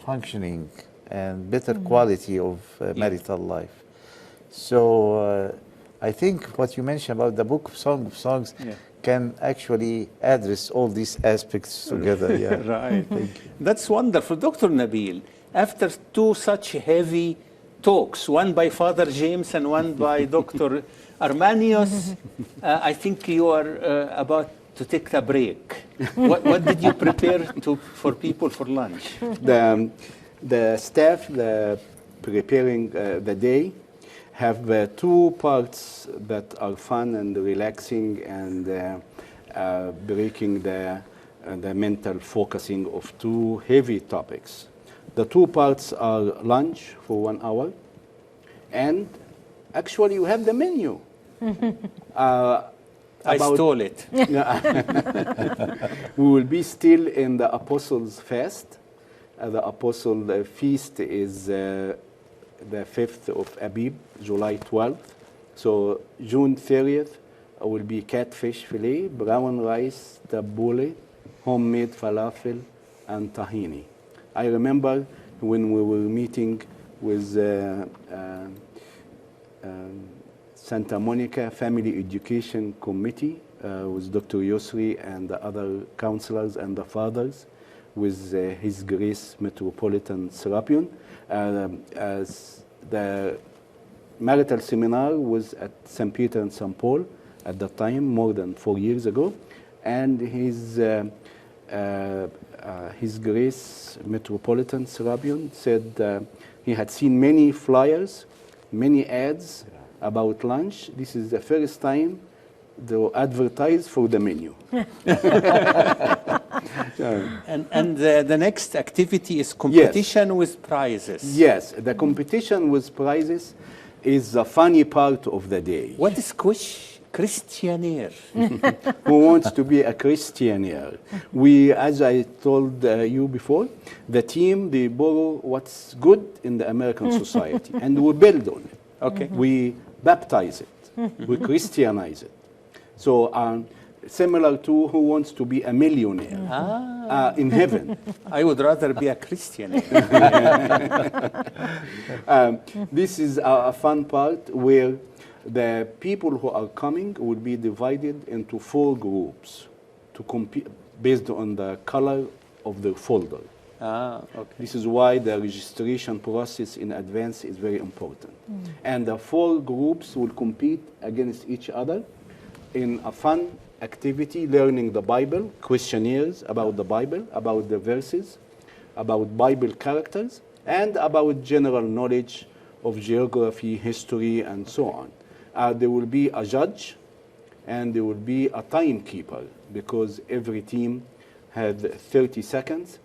functioning and better quality of marital life. So I think what you mentioned about the book of Songs can actually address all these aspects together. Yeah. Right. Thank you. That's wonderful. Dr. Nabil, after 2 such heavy talks, one by Father James and one by Dr. Armanios, I think you are about to take a break. What did you prepare for people for lunch? the staff preparing the day have two parts that are fun and relaxing and breaking the mental focusing of two heavy topics. The two parts are lunch for 1 hour, and actually you have the menu. I stole it. We will be still in the Apostles' Fast. The Apostle Feast is the 5th of Abib, July 12th. So June 30th will be catfish fillet, brown rice, tabbouleh, homemade falafel, and tahini. I remember when we were meeting with Santa Monica Family Education Committee with Dr. Yousry and the other counselors and the fathers with His Grace Metropolitan Serapion. As the marital seminar was at St. Peter and St. Paul at that time, more than 4 years ago, and His Grace Metropolitan Serapion said he had seen many flyers, many ads about lunch. This is the first time they advertise for the menu. And the next activity is competition with prizes. Yes, the competition with prizes is the funny part of the day. What is Christianaire? Who wants to be a Christianaire? We, as I told you before, the team, they borrow what's good in the American society and we build on it. Okay. We baptize it. We Christianize it. So similar to who wants to be a millionaire in heaven. I would rather be a Christian. This is a fun part where the people who are coming will be divided into 4 groups to compete based on the color of the folder. Okay. This is why the registration process in advance is very important. And the 4 groups will compete against each other in a fun activity, learning the Bible, questionnaires about the Bible, about the verses, about Bible characters, and about general knowledge of geography, history, and so on. There will be a judge, and there will be a timekeeper, because every team had 30 seconds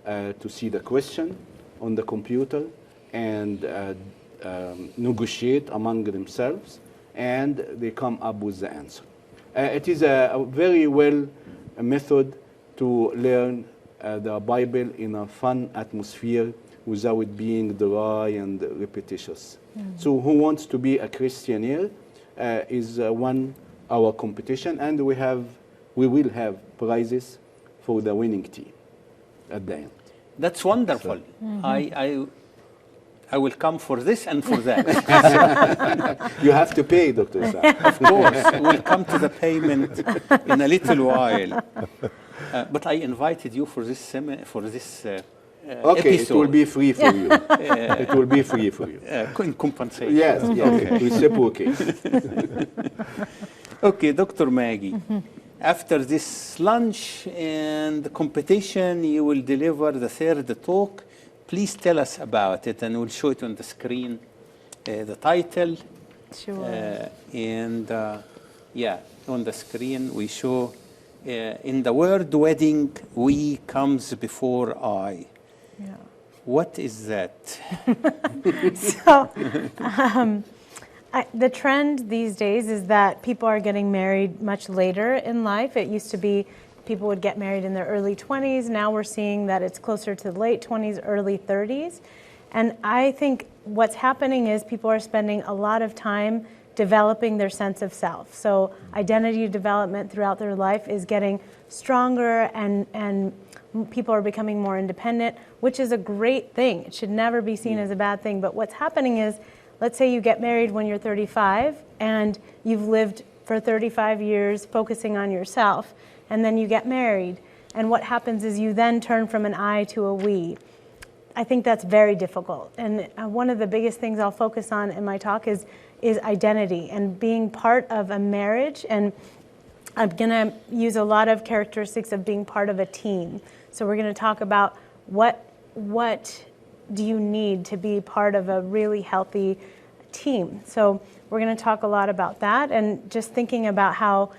to see the question on the computer and negotiate among themselves, and they come up with the answer. It is a very well method to learn the Bible in a fun atmosphere without being dry and repetitious. So who wants to be a Christianaire is our competition, and we will have prizes for the winning team at the end. That's wonderful. I will come for this and for that. You have to pay, Dr. Saad. Of course, we'll come to the payment in a little while. But I invited you for this Okay, episode. it will be free for you. It will be free for you. In compensation. Yes, okay. Reciprocate. Okay, Dr. Maggie. After this lunch and the competition, you will deliver the 3rd talk. Please tell us about it, and we'll show it on the screen, the title. Sure. On the screen we show, in the word wedding, we comes before I. Yeah. What is that? So, the trend these days is that people are getting married much later in life. It used to be people would get married in their early 20s. Now we're seeing that it's closer to the late 20s, early 30s. And I think what's happening is people are spending a lot of time developing their sense of self. So identity development throughout their life is getting stronger, and people are becoming more independent, which is a great thing. It should never be seen as a bad thing. But what's happening is, let's say you get married when you're 35 and you've lived for 35 years focusing on yourself, and then you get married, and what happens is you then turn from an I to a we. I think that's very difficult, and one of the biggest things I'll focus on in my talk is identity and being part of a marriage, and I'm gonna use a lot of characteristics of being part of a team. So we're gonna talk about what do you need to be part of a really healthy team? So we're going to talk a lot about that, and just thinking about how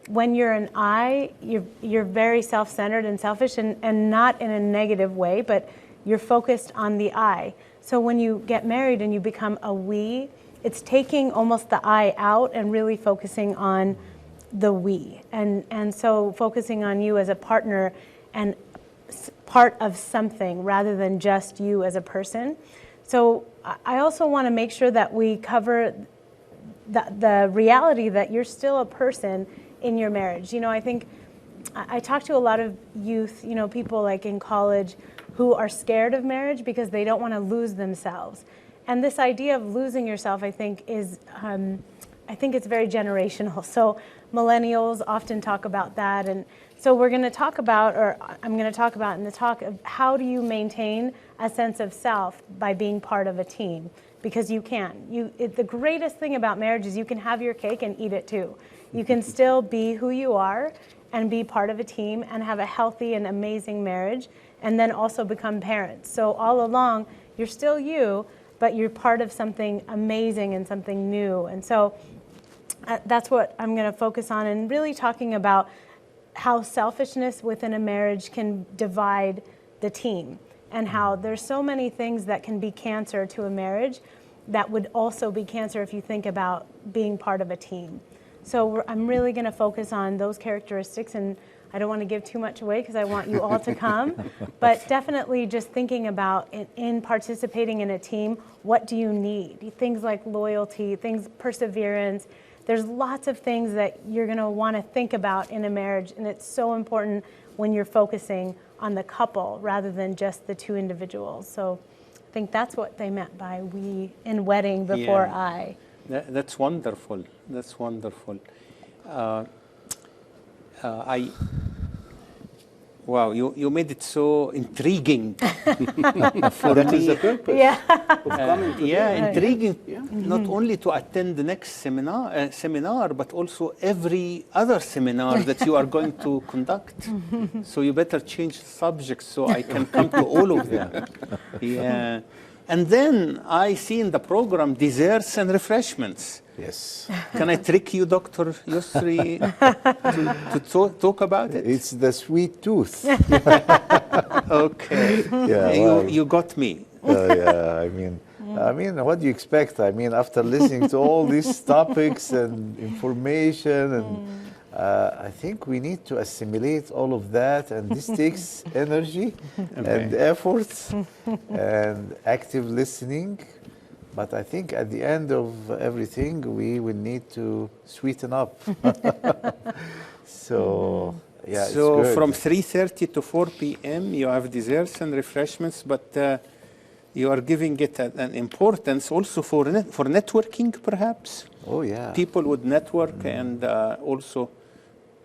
when you're an I, you're very self-centered and selfish, and not in a negative way, but you're focused on the I. So when you get married and you become a we, it's taking almost the I out and really focusing on the we. And so focusing on you as a partner and part of something rather than just you as a person. So I also want to make sure that we cover the reality that you're still a person in your marriage. You know, I think I talk to a lot of youth, you know, people like in college who are scared of marriage because they don't want to lose themselves. And this idea of losing yourself, I think, is, I think it's very generational. So millennials often talk about that. And so we're going to talk about, or I'm going to talk about in the talk, of how do you maintain a sense of self by being part of a team? Because you can. The greatest thing about marriage is you can have your cake and eat it too. You can still be who you are and be part of a team and have a healthy and amazing marriage, and then also become parents. So all along, you're still you, but you're part of something amazing and something new. And so that's what I'm going to focus on, and really talking about how selfishness within a marriage can divide the team, and how there's so many things that can be cancer to a marriage that would also be cancer if you think about being part of a team. So I'm really going to focus on those characteristics, and I don't want to give too much away because I want you all to come, but definitely just thinking about in participating in a team, what do you need? Things like loyalty, perseverance. There's lots of things that you're going to want to think about in a marriage, and it's so important when you're focusing on the couple rather than just the two individuals. So I think that's what they meant by we in wedding before I. That's wonderful. That's wonderful. Wow, you made it so intriguing for That me. is the purpose of coming today. Intriguing. Not only to attend the next seminar, but also every other seminar that you are going to conduct. So you better change the subject so I can come to all of them. Yeah. And then I see in the program desserts and refreshments. Yes. Can I trick you, Dr. Yousry, to talk about it? It's the sweet tooth. Okay. Yeah, You got me. Yeah, I mean, what do you expect? I mean, after listening to all these topics and information, and I think we need to assimilate all of that, and this takes energy and effort and active listening. But I think at the end of everything, we will need to sweeten up. So, yeah, So it's good. from 3:30 to 4 p.m., you have desserts and refreshments, but you are giving it an importance also for networking, perhaps? Oh, yeah. People would network and also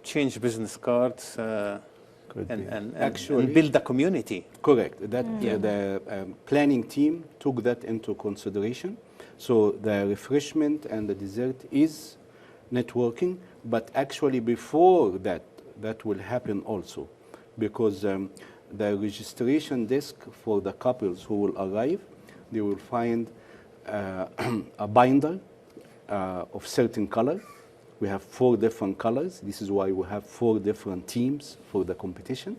change business cards and build a community. Correct. That the planning team took that into consideration. So the refreshment and the dessert is networking, but actually before that will happen also, because the registration desk for the couples who will arrive, they will find a binder of certain color. We have 4 different colors. This is why we have 4 different teams for the competition.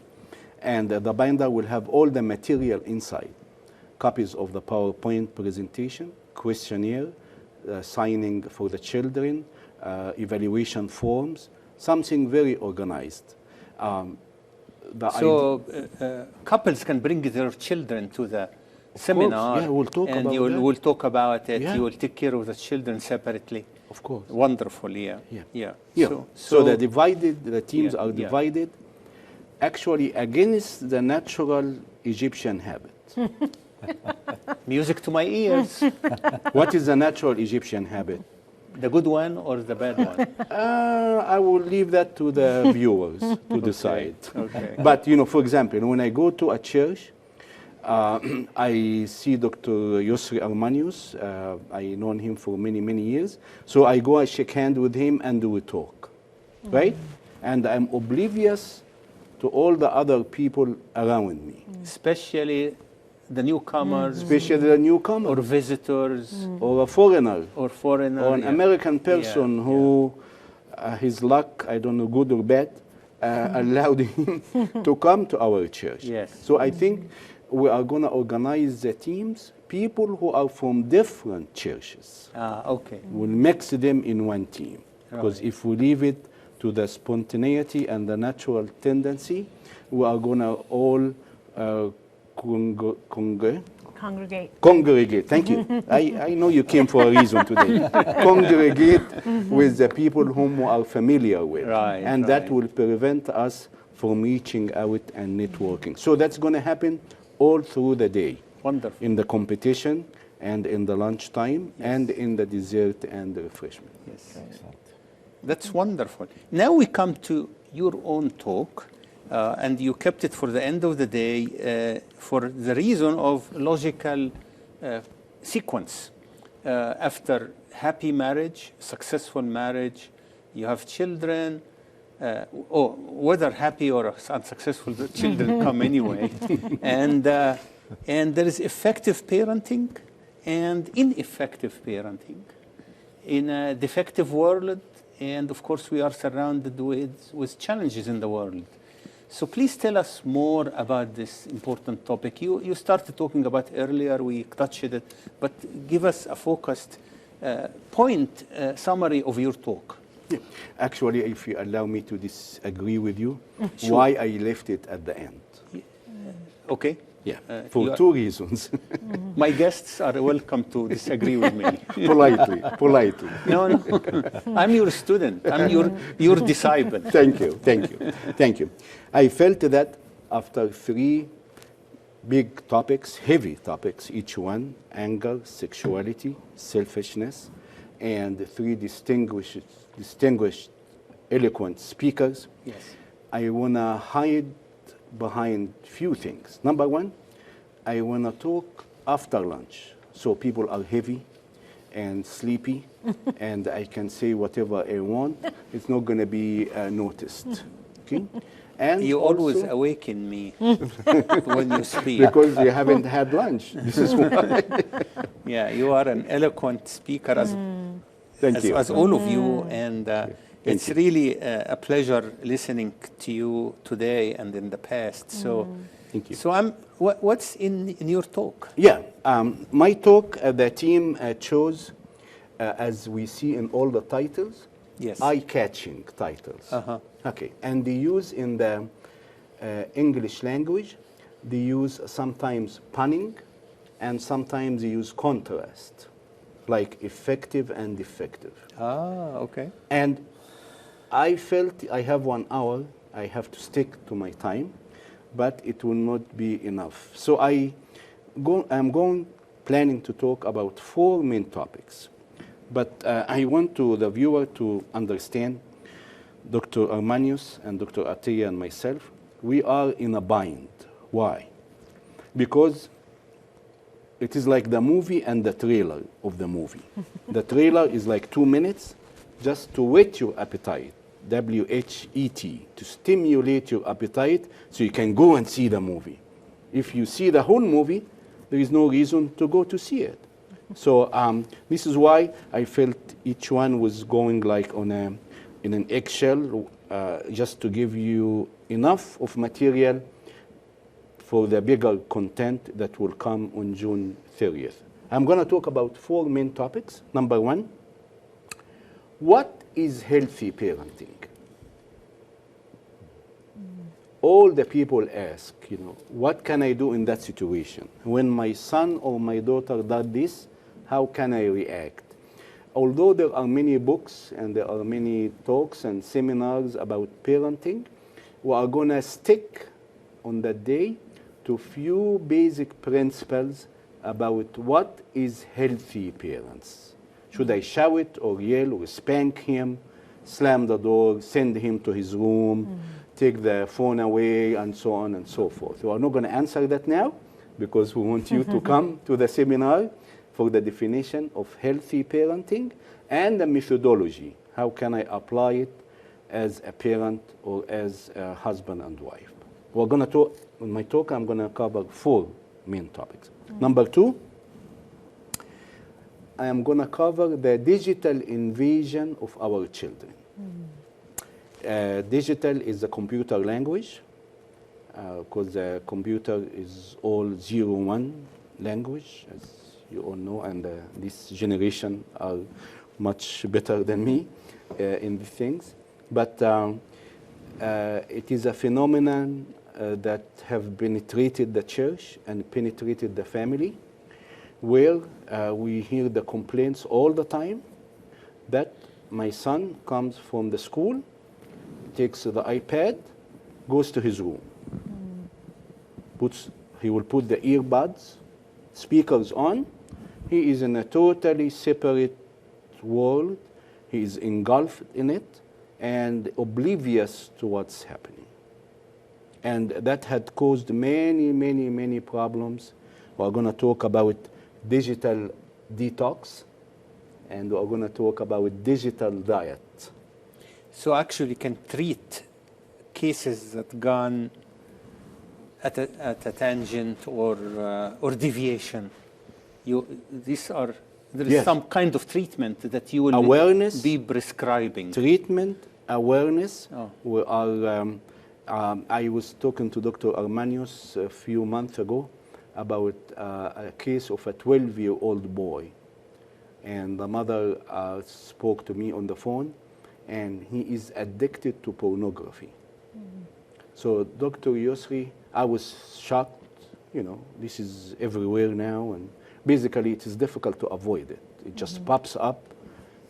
And the binder will have all the material inside. Copies of the PowerPoint presentation, questionnaire, signing for the children, evaluation forms, something very organized. Couples can bring their children to the seminar, yeah, we'll talk and about you will talk about it. Yeah. You will take care of the children separately. Of course. Wonderful, yeah. So the teams are divided actually against the natural Egyptian habit. Music to my ears. What is the natural Egyptian habit? The good one or the bad one? I will leave that to the viewers to decide. Okay. But, for example, when I go to a church, I see Dr. Yousry Armanios. I known him for many, many years. So I go, I shake hands with him, and we talk, right? And I'm oblivious to all the other people around me. Especially the newcomers, especially the newcomer, or visitors, or a foreigner, or foreigner, or an yeah. American person Yeah, who his luck, I don't know, good or bad, allowed him to come to our church. Yes. So I think we are going to organize the teams, people who are from different churches. Okay. We'll mix them in one team. Because Right. if we leave it to the spontaneity and the natural tendency, we are going to all congregate. Thank you. I know you came for a reason today. Congregate with the people whom we are familiar with. Right, and that right. will prevent us from reaching out and networking. So that's going to happen all through the day. Wonderful. In the competition and in the lunchtime and in the dessert and the refreshment. Yes. That's wonderful. Now we come to your own talk, and you kept it for the end of the day for the reason of logical sequence. After happy marriage, successful marriage, you have children, whether happy or unsuccessful, the children come anyway. And there is effective parenting and ineffective parenting in a defective world. And of course, we are surrounded with challenges in the world. So please tell us more about this important topic. You started talking about earlier, we touched it, but give us a focused point summary of your talk. Yeah. Actually, if you allow me to disagree with you, why I left it at the end. Okay. Yeah, for two reasons. My guests are welcome to disagree with me. Politely. No. I'm your student. I'm your disciple. Thank you. I felt that after three big topics, heavy topics, each one, anger, sexuality, selfishness, and three distinguished, eloquent speakers, Yes. I want to hide behind few things. Number one, I want to talk after lunch, so people are heavy and sleepy, and I can say whatever I want. It's not going to be noticed. Okay? And You also, always awaken me when you speak. because you haven't had lunch. This is why. Yeah, you are an eloquent speaker, Thank you. as all of you, and it's really a pleasure listening to you today and in the past. So, Thank you. so what's in your talk? Yeah, my talk, the team chose, as we see in all the titles, Yes. eye-catching titles. Uh-huh. Okay, and they use in the English language, they use sometimes punning, and sometimes they use contrast, like effective and defective. Okay. And I felt I have 1 hour, I have to stick to my time, but it will not be enough. So I'm planning to talk about 4 main topics. But I want the viewer to understand, Dr. Armanios and Dr. Ateia and myself, we are in a bind. Why? Because it is like the movie and the trailer of the movie. The trailer is like 2 minutes just to whet your appetite, W-H-E-T, to stimulate your appetite so you can go and see the movie. If you see the whole movie, there is no reason to go to see it. So this is why I felt each one was going like in an eggshell, just to give you enough of material for the bigger content that will come on June 30th. I'm going to talk about 4 main topics. Number 1, what is healthy parenting? All the people ask, what can I do in that situation? When my son or my daughter does this, how can I react? Although there are many books and there are many talks and seminars about parenting, we are going to stick on that day to few basic principles about what is healthy parents. Should I shout or yell or spank him, slam the door, send him to his room, take the phone away, and so on and so forth? We are not going to answer that now because we want you to come to the seminar for the definition of healthy parenting and the methodology. How can I apply it as a parent or as a husband and wife? We're going to talk, in my talk, I'm going to cover 4 main topics. Number 2, I am going to cover the digital invasion of our children. Digital is a computer language, because the computer is all 0-1 language, as you all know, and this generation are much better than me in these things. But it is a phenomenon that have penetrated the church and penetrated the family, where we hear the complaints all the time that my son comes from the school, takes the iPad, goes to his room, he will put the earbuds, speakers on. He is in a totally separate world. He is engulfed in it and oblivious to what's happening. And that had caused many, many, many problems. We're going to talk about digital detox, and we're going to talk about digital diet. So actually you can treat cases that gone at a tangent or deviation. There is Yes. some kind of treatment that you will Awareness, be prescribing. treatment, awareness. Oh. We are, I was talking to Dr. Armanios a few months ago about a case of a 12-year-old boy. And the mother spoke to me on the phone, and he is addicted to pornography. So Dr. Yousry, I was shocked. You know, this is everywhere now, and basically it is difficult to avoid it. It just pops up,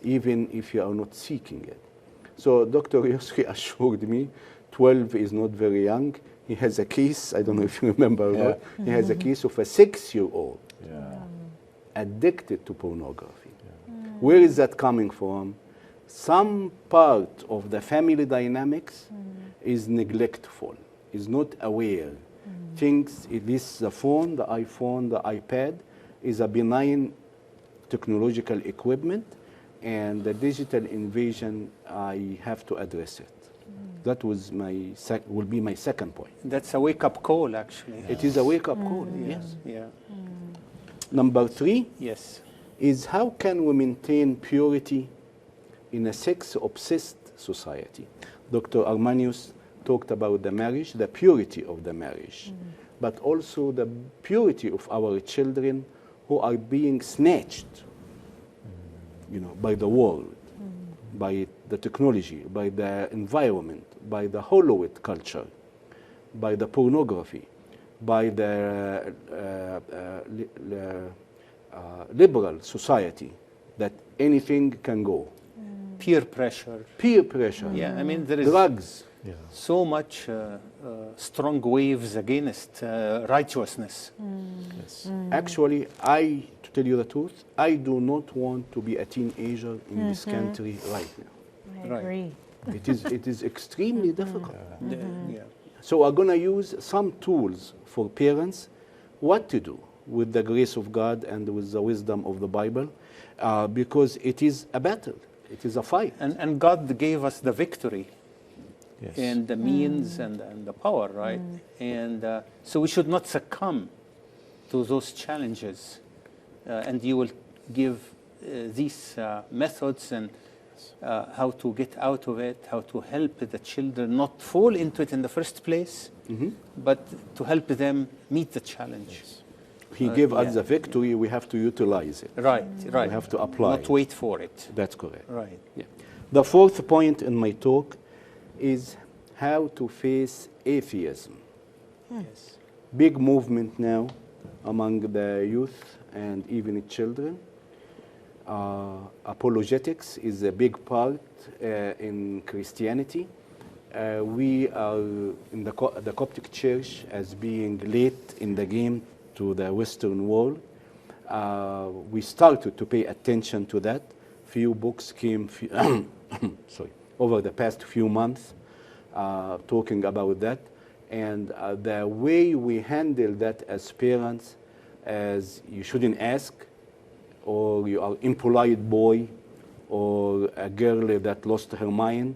even if you are not seeking it. So Dr. Yousry assured me 12 is not very young. He has a case, I don't know if you remember or not, he has a case of a 6-year-old addicted to pornography. Where is that coming from? Some part of the family dynamics is neglectful, is not aware. Thinks this the phone, the iPhone, the iPad is a benign technological equipment, and the digital invasion, I have to address it. That was will be my second point. That's a wake-up call, actually. It is a wake-up call, yes. Yeah. Number 3 Yes. is how can we maintain purity in a sex-obsessed society? Dr. Armanios talked about the marriage, the purity of the marriage, but also the purity of our children who are being snatched, you know, by the world, by the technology, by the environment, by the Hollywood culture, by the pornography, by the liberal society, that anything can go. Peer pressure. Peer pressure, Yeah, I mean, there is drugs. so much strong waves against righteousness. Actually, to tell you the truth, I do not want to be a teenager in this country right now. I Right. agree. It is extremely difficult. Yeah. So we're going to use some tools for parents, what to do with the grace of God and with the wisdom of the Bible, because it is a battle. It is a fight. And God gave us the victory Yes. and the means and the power, right? And so we should not succumb to those challenges. And you will give these methods and how to get out of it, how to help the children not fall into it in the first place, but to help them meet the challenge. He gave yeah. us the victory, we have to utilize it. Right, right. We have to apply. Not wait for it. That's correct. Right. Yeah. The fourth point in my talk is how to face atheism. Yes. Big movement now among the youth and even children. Apologetics is a big part in Christianity. We are in the Coptic Church as being late in the game to the Western world. We started to pay attention to that. Few books came over the past few months talking about that. And the way we handle that as parents, as you shouldn't ask, or you are impolite boy, or a girl that lost her mind,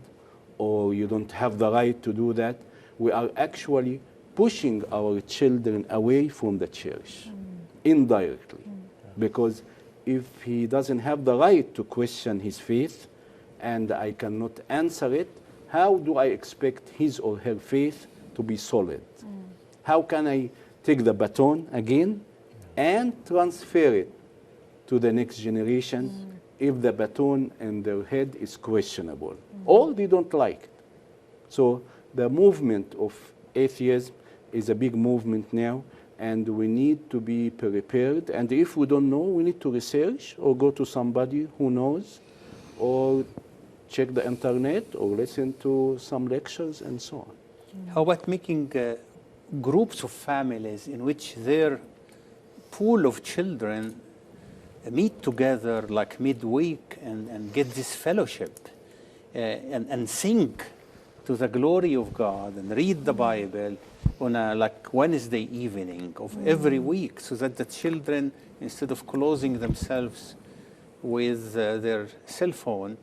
or you don't have the right to do that. We are actually pushing our children away from the church indirectly. Because if he doesn't have the right to question his faith and I cannot answer it, how do I expect his or her faith to be solid? How can I take the baton again and transfer it to the next generation if the baton in their head is questionable or they don't like it? So the movement of atheism is a big movement now, and we need to be prepared. And if we don't know, we need to research or go to somebody who knows, or check the internet or listen to some lectures and so on. How about making groups of families in which their pool of children meet together like midweek and get this fellowship and sing to the glory of God and read the Bible on a like Wednesday evening of every week, so that the children, instead of closing themselves with their cell phone,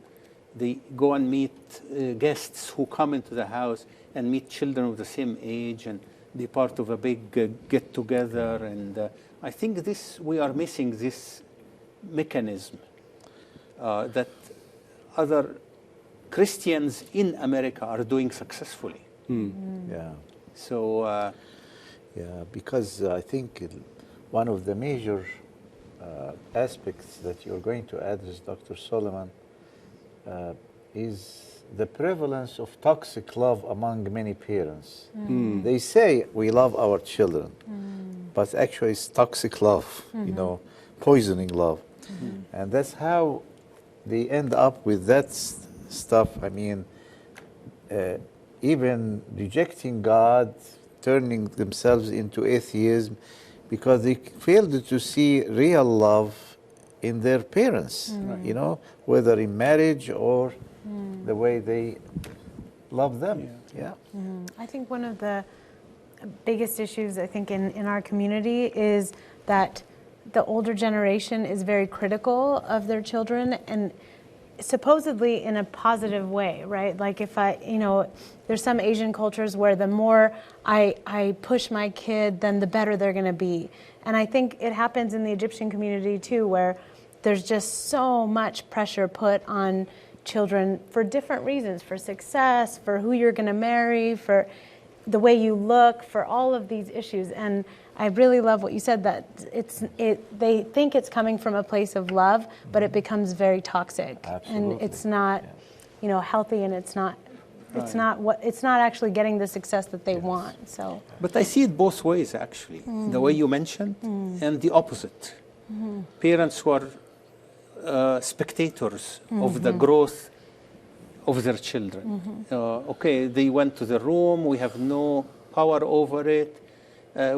they go and meet guests who come into the house and meet children of the same age and be part of a big get-together. And I think we are missing this mechanism that other Christians in America are doing successfully. Yeah. So, Yeah, because I think one of the major aspects that you're going to address, Dr. Soliman, is the prevalence of toxic love among many parents. They say we love our children, but actually it's toxic love, you know, poisoning love. And that's how they end up with that stuff. I mean, even rejecting God, turning themselves into atheism, because they failed to see real love in their parents, you know, whether in marriage or the way they love them. Yeah. I think one of the biggest issues, I think, in our community is that the older generation is very critical of their children, and supposedly in a positive way, right? Like if there's some Asian cultures where the more I push my kid, then the better they're going to be. And I think it happens in the Egyptian community too, where there's just so much pressure put on children for different reasons, for success, for who you're going to marry, for the way you look, for all of these issues. And I really love what you said, that they think it's coming from a place of love, but it becomes very toxic. Absolutely. And it's not, healthy, and it's not actually getting the success that they want. So, but I see it both ways, actually. The way you mentioned, and the opposite. Parents who are spectators of the growth of their children. Okay, they went to the room, we have no power over it.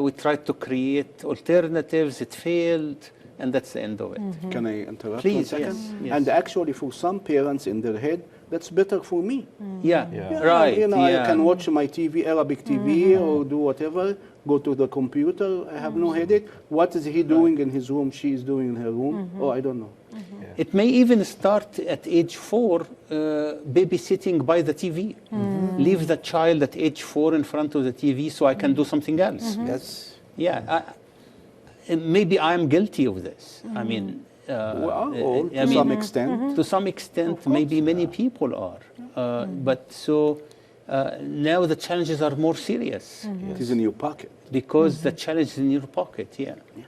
We tried to create alternatives, it failed, and that's the end of it. Can I interrupt Please, 1 second? yes, yes. And actually, for some parents in their head, that's better for me. Yeah, Yeah, right. I can watch my TV, Arabic TV, or do whatever, go to the computer, I have no headache. What is he doing in his room, she is doing in her room? Oh, I don't know. It may even start at age 4, babysitting by the TV. Leave the child at age 4 in front of the TV so I can do something else. Yes. Yeah, maybe I'm guilty of this. I mean, To some extent. to some extent, maybe many people are. But so now the challenges are more serious It is in your pocket. because the challenge is in your pocket.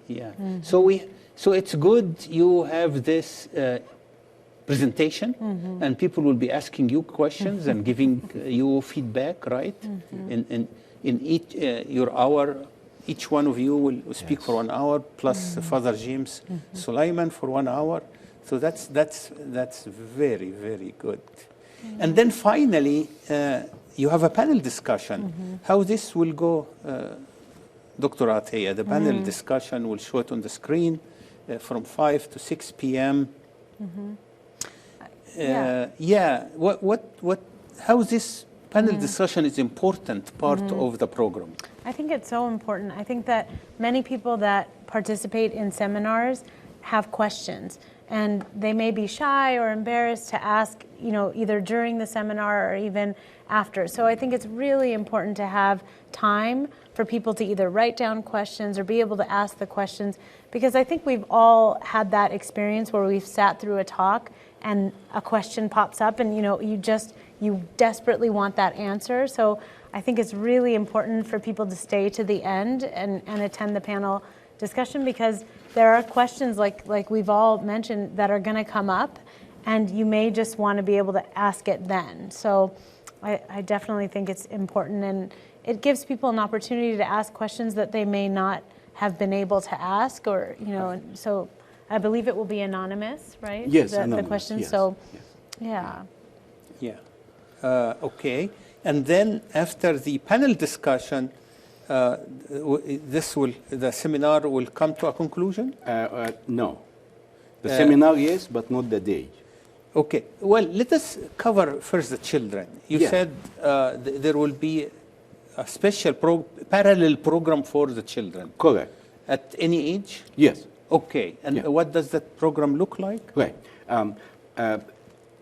Yeah. So it's good you have this presentation, and people will be asking you questions and giving you feedback, right? In each your hour. Each one of you will speak for 1 hour, plus Father James Soliman for 1 hour. So that's very, very good. And then finally, you have a panel discussion. How this will go, Dr. Ateia? The panel discussion, will show it on the screen from 5 to 6 p.m. How this panel discussion is important part of the program? I think it's so important. I think that many people that participate in seminars have questions. And they may be shy or embarrassed to ask, either during the seminar or even after. So I think it's really important to have time for people to either write down questions or be able to ask the questions, because I think we've all had that experience where we've sat through a talk and a question pops up and you desperately want that answer. So I think it's really important for people to stay to the end and attend the panel discussion, because there are questions like we've all mentioned that are going to come up, and you may just want to be able to ask it then. So I definitely think it's important, and it gives people an opportunity to ask questions that they may not have been able to ask, or and so I believe it will be anonymous, right? Yes, the anonymous, questions. yes, So yes. yeah. Okay. And then after the panel discussion, the seminar will come to a conclusion? No. The seminar, yes, but not the day. Okay. Well, let us cover first the children. You said there will be a special parallel program for the children. Correct. At any age? Yes. Okay. And what does that program look like? Right.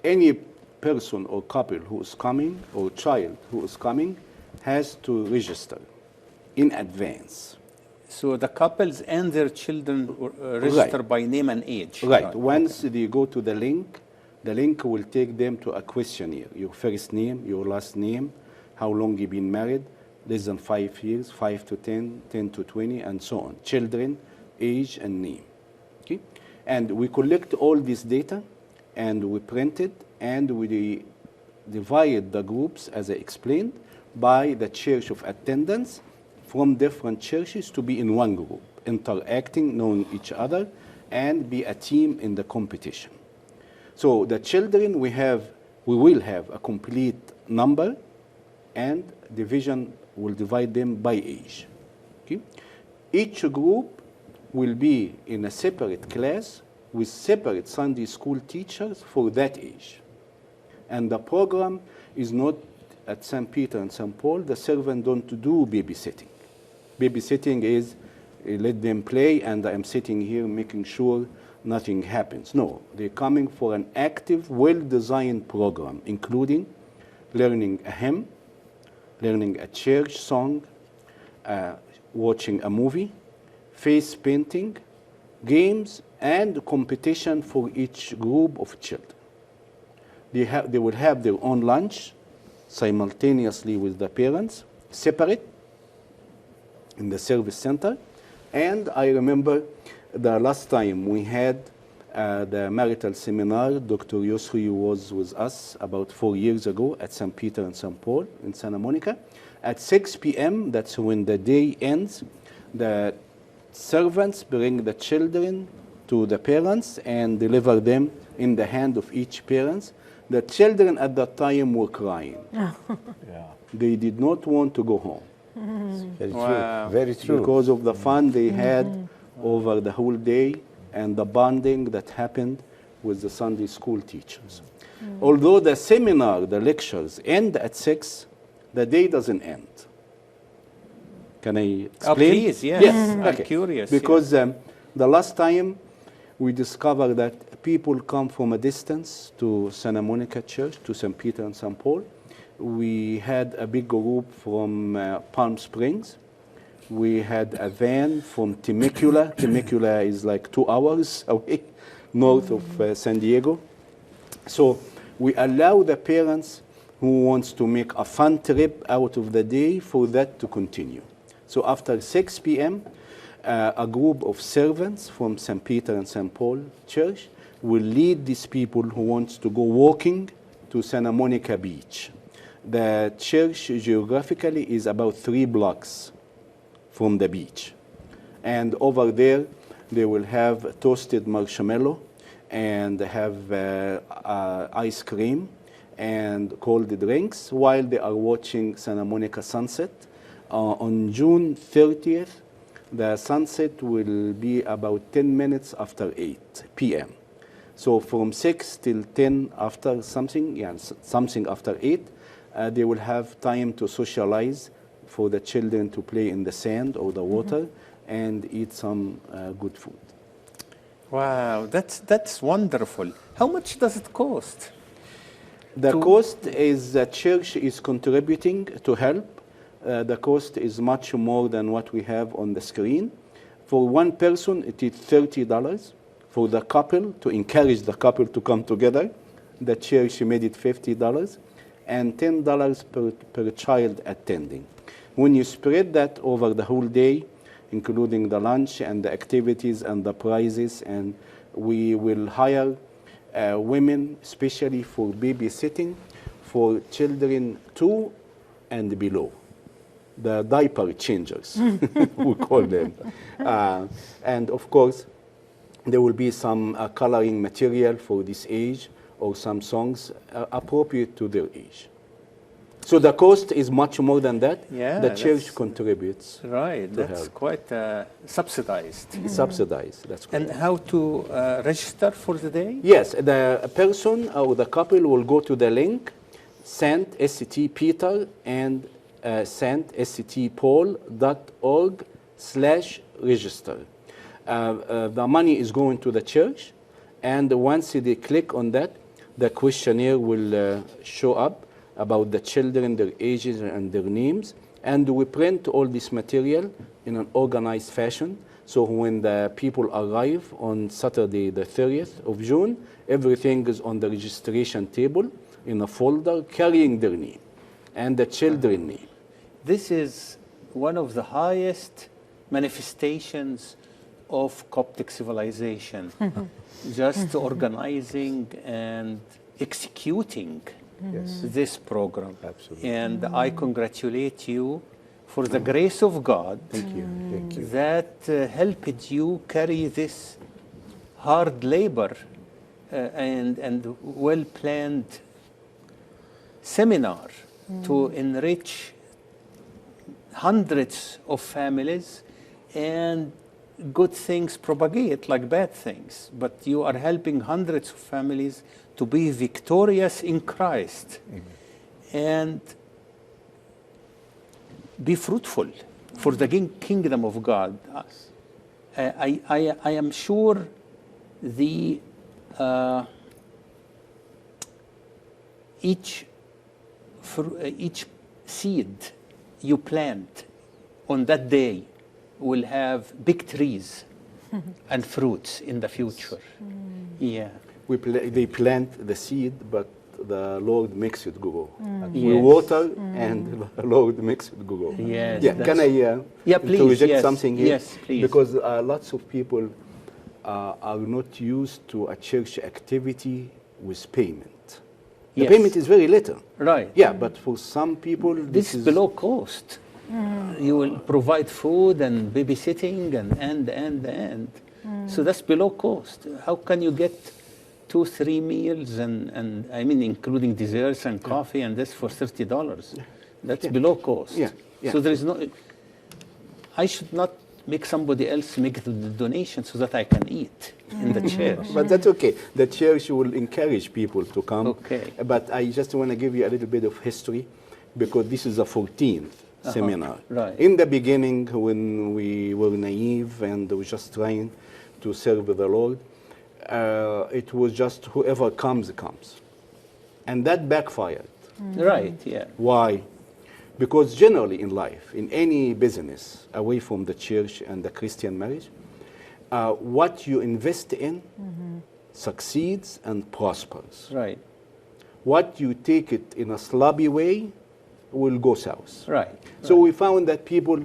Any person or couple who is coming, or child who is coming, has to register in advance. So the couples and their children register by name and age. Right. Once they go to the link will take them to a questionnaire. Your first name, your last name, how long you've been married, less than 5 years, 5 to 10, 10 to 20, and so on. Children, age, and name. Okay? And we collect all this data, and we print it, and we divide the groups, as I explained, by the church of attendance from different churches to be in one group, interacting, knowing each other, and be a team in the competition. So the children, we will have a complete number, and division will divide them by age. Okay? Each group will be in a separate class with separate Sunday school teachers for that age. And the program is not at St. Peter and St. Paul. The servants don't do babysitting. Babysitting is let them play, and I'm sitting here making sure nothing happens. No, they're coming for an active, well-designed program, including learning a hymn, learning a church song, watching a movie, face painting, games, and competition for each group of children. They will have their own lunch simultaneously with the parents, separate in the service center. And I remember the last time we had the marital seminar, Dr. Yousry was with us about 4 years ago at St. Peter and St. Paul in Santa Monica. At 6 p.m., that's when the day ends, the servants bring the children to the parents and deliver them in the hand of each parent. The children at that time were crying. They did not want to go home. Very true. Very true. Because of the fun they had over the whole day and the bonding that happened with the Sunday school teachers. Although the seminar, the lectures end at 6, the day doesn't end. Can I explain? Oh, please, yes. Yes. I'm curious. Because the last time we discovered that people come from a distance to Santa Monica Church, to St. Peter and St. Paul. We had a big group from Palm Springs. We had a van from Temecula. Temecula is like 2 hours away, north of San Diego. So we allow the parents who wants to make a fun trip out of the day for that to continue. So after 6 p.m., a group of servants from St. Peter and St. Paul Church will lead these people who wants to go walking to Santa Monica Beach. The church geographically is about 3 blocks from the beach. And over there, they will have toasted marshmallow and have ice cream and cold drinks while they are watching Santa Monica sunset. On June 30th, the sunset will be about 10 minutes after 8 p.m. So from 6 till 10 after something after 8, they will have time to socialize, for the children to play in the sand or the water and eat some good food. Wow, that's wonderful. How much does it cost? The cost is the church is contributing to help. The cost is much more than what we have on the screen. For one person, it is $30. For the couple, to encourage the couple to come together, the church made it $50, and $10 per child attending. When you spread that over the whole day, including the lunch and the activities and the prizes, and we will hire women, especially for babysitting, for children 2 and below. The diaper changers, we call them. And of course, there will be some coloring material for this age, or some songs appropriate to their age. So the cost is much more than that. Yeah, the church contributes. Right, that's help. quite subsidized. Subsidized, that's correct. And how to register for the day? Yes, the person or the couple will go to the link, St. Peter and stpaul.org/register. The money is going to the church, and once they click on that, the questionnaire will show up about the children, their ages and their names, and we print all this material in an organized fashion. So when the people arrive on Saturday, the 30th of June, everything is on the registration table in a folder carrying their name and the children's name. This is one of the highest manifestations of Coptic civilization. Just organizing and executing this program. Absolutely. And I congratulate you for the grace of God Thank you. Thank you. that helped you carry this hard labor and well-planned seminar to enrich hundreds of families, and good things propagate like bad things, but you are helping hundreds of families to be victorious in Christ. Amen. And be fruitful for the kingdom of God. I am sure the each seed you plant on that day will have big trees and fruits in the future. Yeah. They plant the seed, but the Lord makes it grow. We Yes. water, and the Lord makes it grow. Yes, Yeah. that's- Can I Yeah, please, interject yes. something here? Yes, please. Because lots of people are not used to a church activity with payment. The Yes. payment is very little. Right. Yeah, but for some people, This is below cost. You will provide food and babysitting and. So that's below cost. How can you get 2-3 meals and I mean including desserts and coffee and this for $30? That's below cost. Yeah, yeah. So there is no. I should not make somebody else make the donation so that I can eat in the church. But that's okay. The church will encourage people to come. Okay. But I just want to give you a little bit of history, because this is the 14th seminar. Right. In the beginning, when we were naive and were just trying to serve the Lord, it was just whoever comes, comes. And that backfired. Right. Yeah. Why? Because generally in life, in any business, away from the church and the Christian marriage, what you invest in succeeds and prospers. Right. What you take it in a sloppy way will go south. Right. So we found that people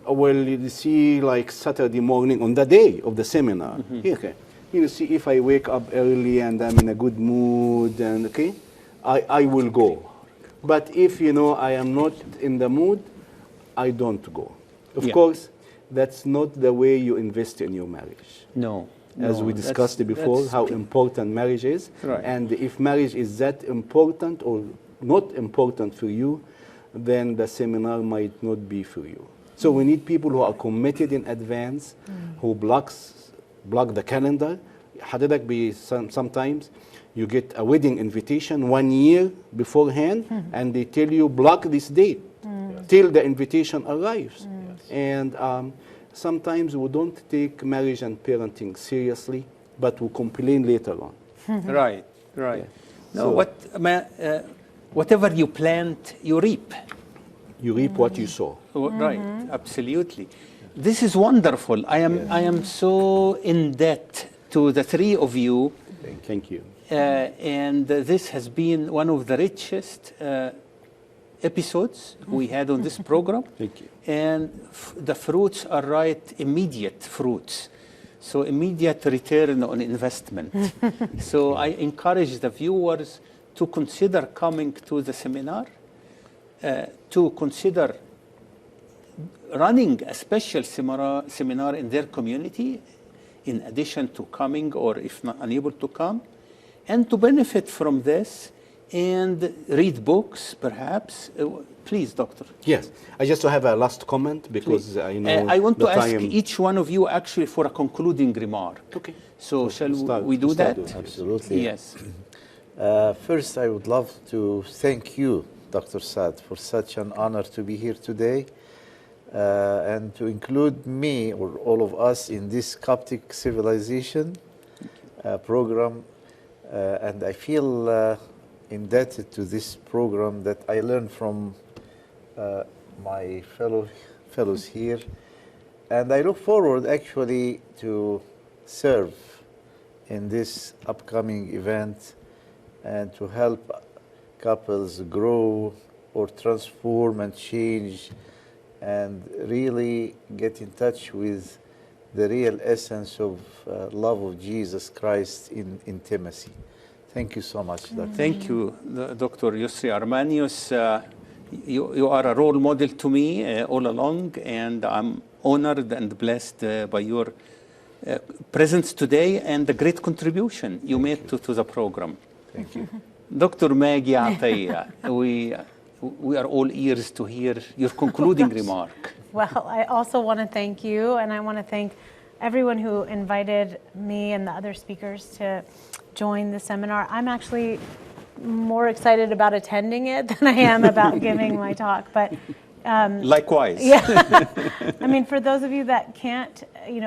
will see, like Saturday morning on the day of the seminar, okay, you see, if I wake up early and I'm in a good mood, and okay, I will go. But if, I am not in the mood, I don't go. Of Yeah. course, that's not the way you invest in your marriage. No. As no, we discussed before, that's how important marriage is. Right. And if marriage is that important or not important for you, then the seminar might not be for you. So we need people who are committed in advance, who block the calendar. حضرتك sometimes you get a wedding invitation 1 year beforehand, and they tell you block this date till the invitation arrives. And sometimes we don't take marriage and parenting seriously, but we complain later on. Right, right. Yeah. No, So- whatever you plant, you reap. You reap what you sow. Right, absolutely. This is wonderful. I am so in debt to the three of you. Thank you. And this has been one of the richest episodes we had on this program. Thank you. And the fruits are right, immediate fruits. So immediate return on investment. So I encourage the viewers to consider coming to the seminar, to consider running a special seminar in their community, in addition to coming or if not unable to come, and to benefit from this and read books, perhaps. Please, Doctor. Yes, I just have a last comment because I know I want to the ask time. each one of you actually for a concluding remark. Okay. So shall Start- we do start that? with you. Absolutely. Yes. First, I would love to thank you, Dr. Saad, for such an honor to be here today and to include me or all of us in this Coptic Civilization program. And I feel indebted to this program that I learned from my fellows here. And I look forward actually to serve in this upcoming event and to help couples grow or transform and change and really get in touch with the real essence of love of Jesus Christ in intimacy. Thank you so much, Dr. Thank you, Dr. Yousry Armanios. You are a role model to me all along, and I'm honored and blessed by your presence today and the great contribution you made to the program. Thank you. Dr. Maggie Ateia, we are all ears to hear your concluding remark. Well, I also want to thank you, and I want to thank everyone who invited me and the other speakers to join the seminar. I'm actually more excited about attending it than I am about giving my talk. But Likewise. yeah, I mean, for those of you that can't,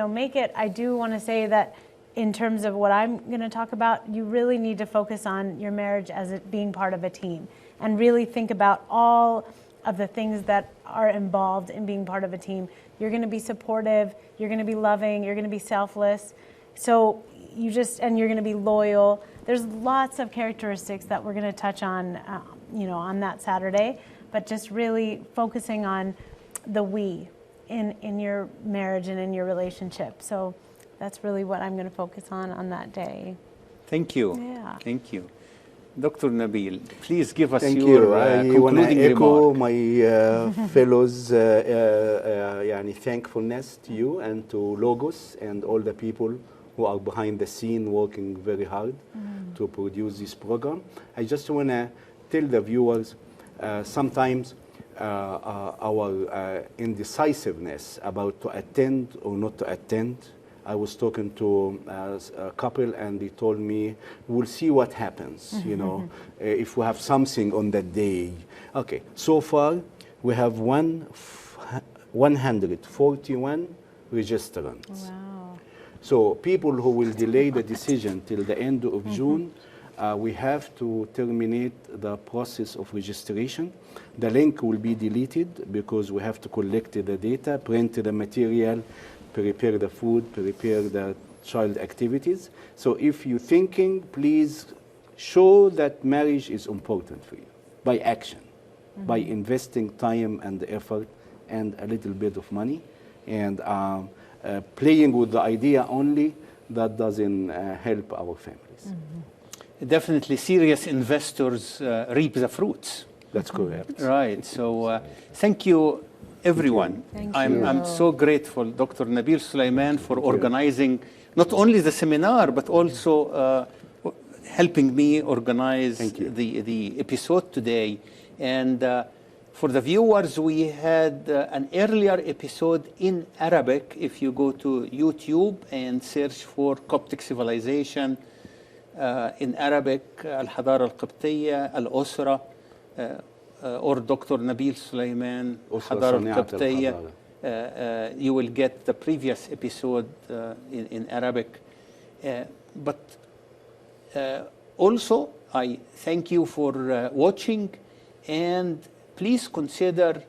make it, I do want to say that in terms of what I'm going to talk about, you really need to focus on your marriage as it being part of a team, and really think about all of the things that are involved in being part of a team. You're going to be supportive, you're going to be loving, you're going to be selfless. So and you're going to be loyal. There's lots of characteristics that we're going to touch on, on that Saturday, but just really focusing on the we in your marriage and in your relationship. So that's really what I'm going to focus on that day. Thank you. Yeah. Thank you. Dr. Nabil, please give us Thank your you. I want to concluding echo remark. my fellows' thankfulness to you and to Logos and all the people who are behind the scene working very hard to produce this program. I just want to tell the viewers sometimes our indecisiveness about to attend or not to attend. I was talking to a couple and they told me, we'll see what happens, if we have something on that day. Okay, so far we have 141 registrants. Wow. So people who will delay the decision till the end of June, we have to terminate the process of registration. The link will be deleted because we have to collect the data, print the material, prepare the food, prepare the child activities. So if you're thinking, please show that marriage is important for you by action, by investing time and effort and a little bit of money, and playing with the idea only, that doesn't help our families. Definitely, serious investors reap the fruits. That's correct. Right. So thank you, everyone. Thank I'm so grateful, Dr. Nabil Soliman, for organizing not only the seminar, but also helping me organize the episode today. And for the viewers, we had an earlier episode in Arabic. If you go to YouTube and search for Coptic Civilization in Arabic, Al-Hadara Al-Qibtiyya, Al-Usra, or Dr. Nabil Soliman, Al-Hadara Al-Qibtiyya. you will get the previous episode in Arabic. But also, I thank you for watching, and please consider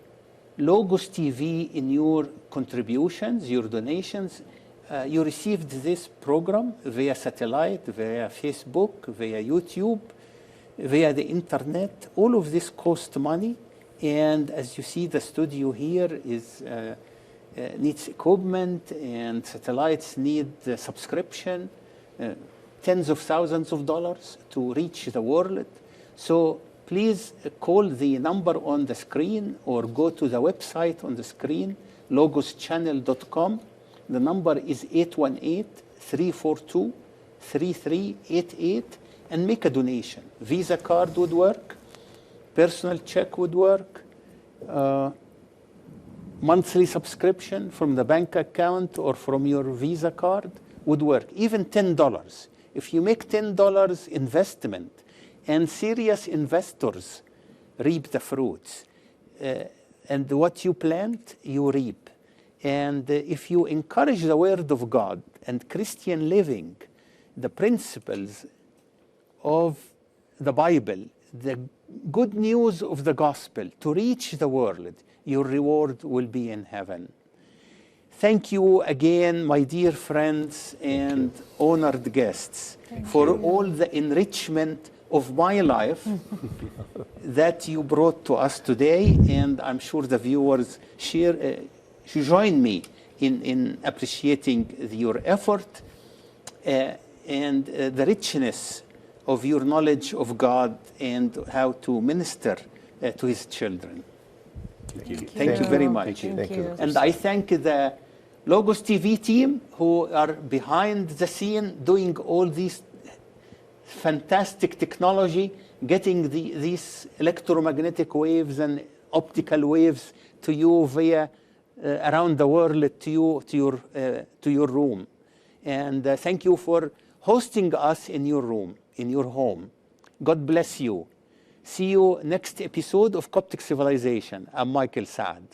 Logos TV in your contributions, your donations. You received this program via satellite, via Facebook, via YouTube, via the internet. All of this costs money, and as you see, the studio here is needs equipment, and satellites need subscription, tens of thousands of dollars to reach the world. So please call the number on the screen or go to the website on the screen, logoschannel.com. The number is 818-342-3388, and make a donation. Visa card would work, personal check would work, monthly subscription from the bank account or from your Visa card would work, even $10. If you make $10 investment, and serious investors reap the fruits, and what you plant, you reap. And if you encourage the Word of God and Christian living, the principles of the Bible, the good news of the gospel to reach the world, your reward will be in heaven. Thank you again, my dear friends and honored guests, for all the enrichment of my life that you brought to us today. And I'm sure the viewers join me in appreciating your effort and the richness of your knowledge of God and how to minister to His children. Thank you very much. Thank you. And I thank the Logos TV team who are behind the scene doing all these fantastic technology, getting these electromagnetic waves and optical waves to you via around the world to your room. And thank you for hosting us in your room, in your home. God bless you. See you next episode of Coptic Civilization. I'm Michael Saad.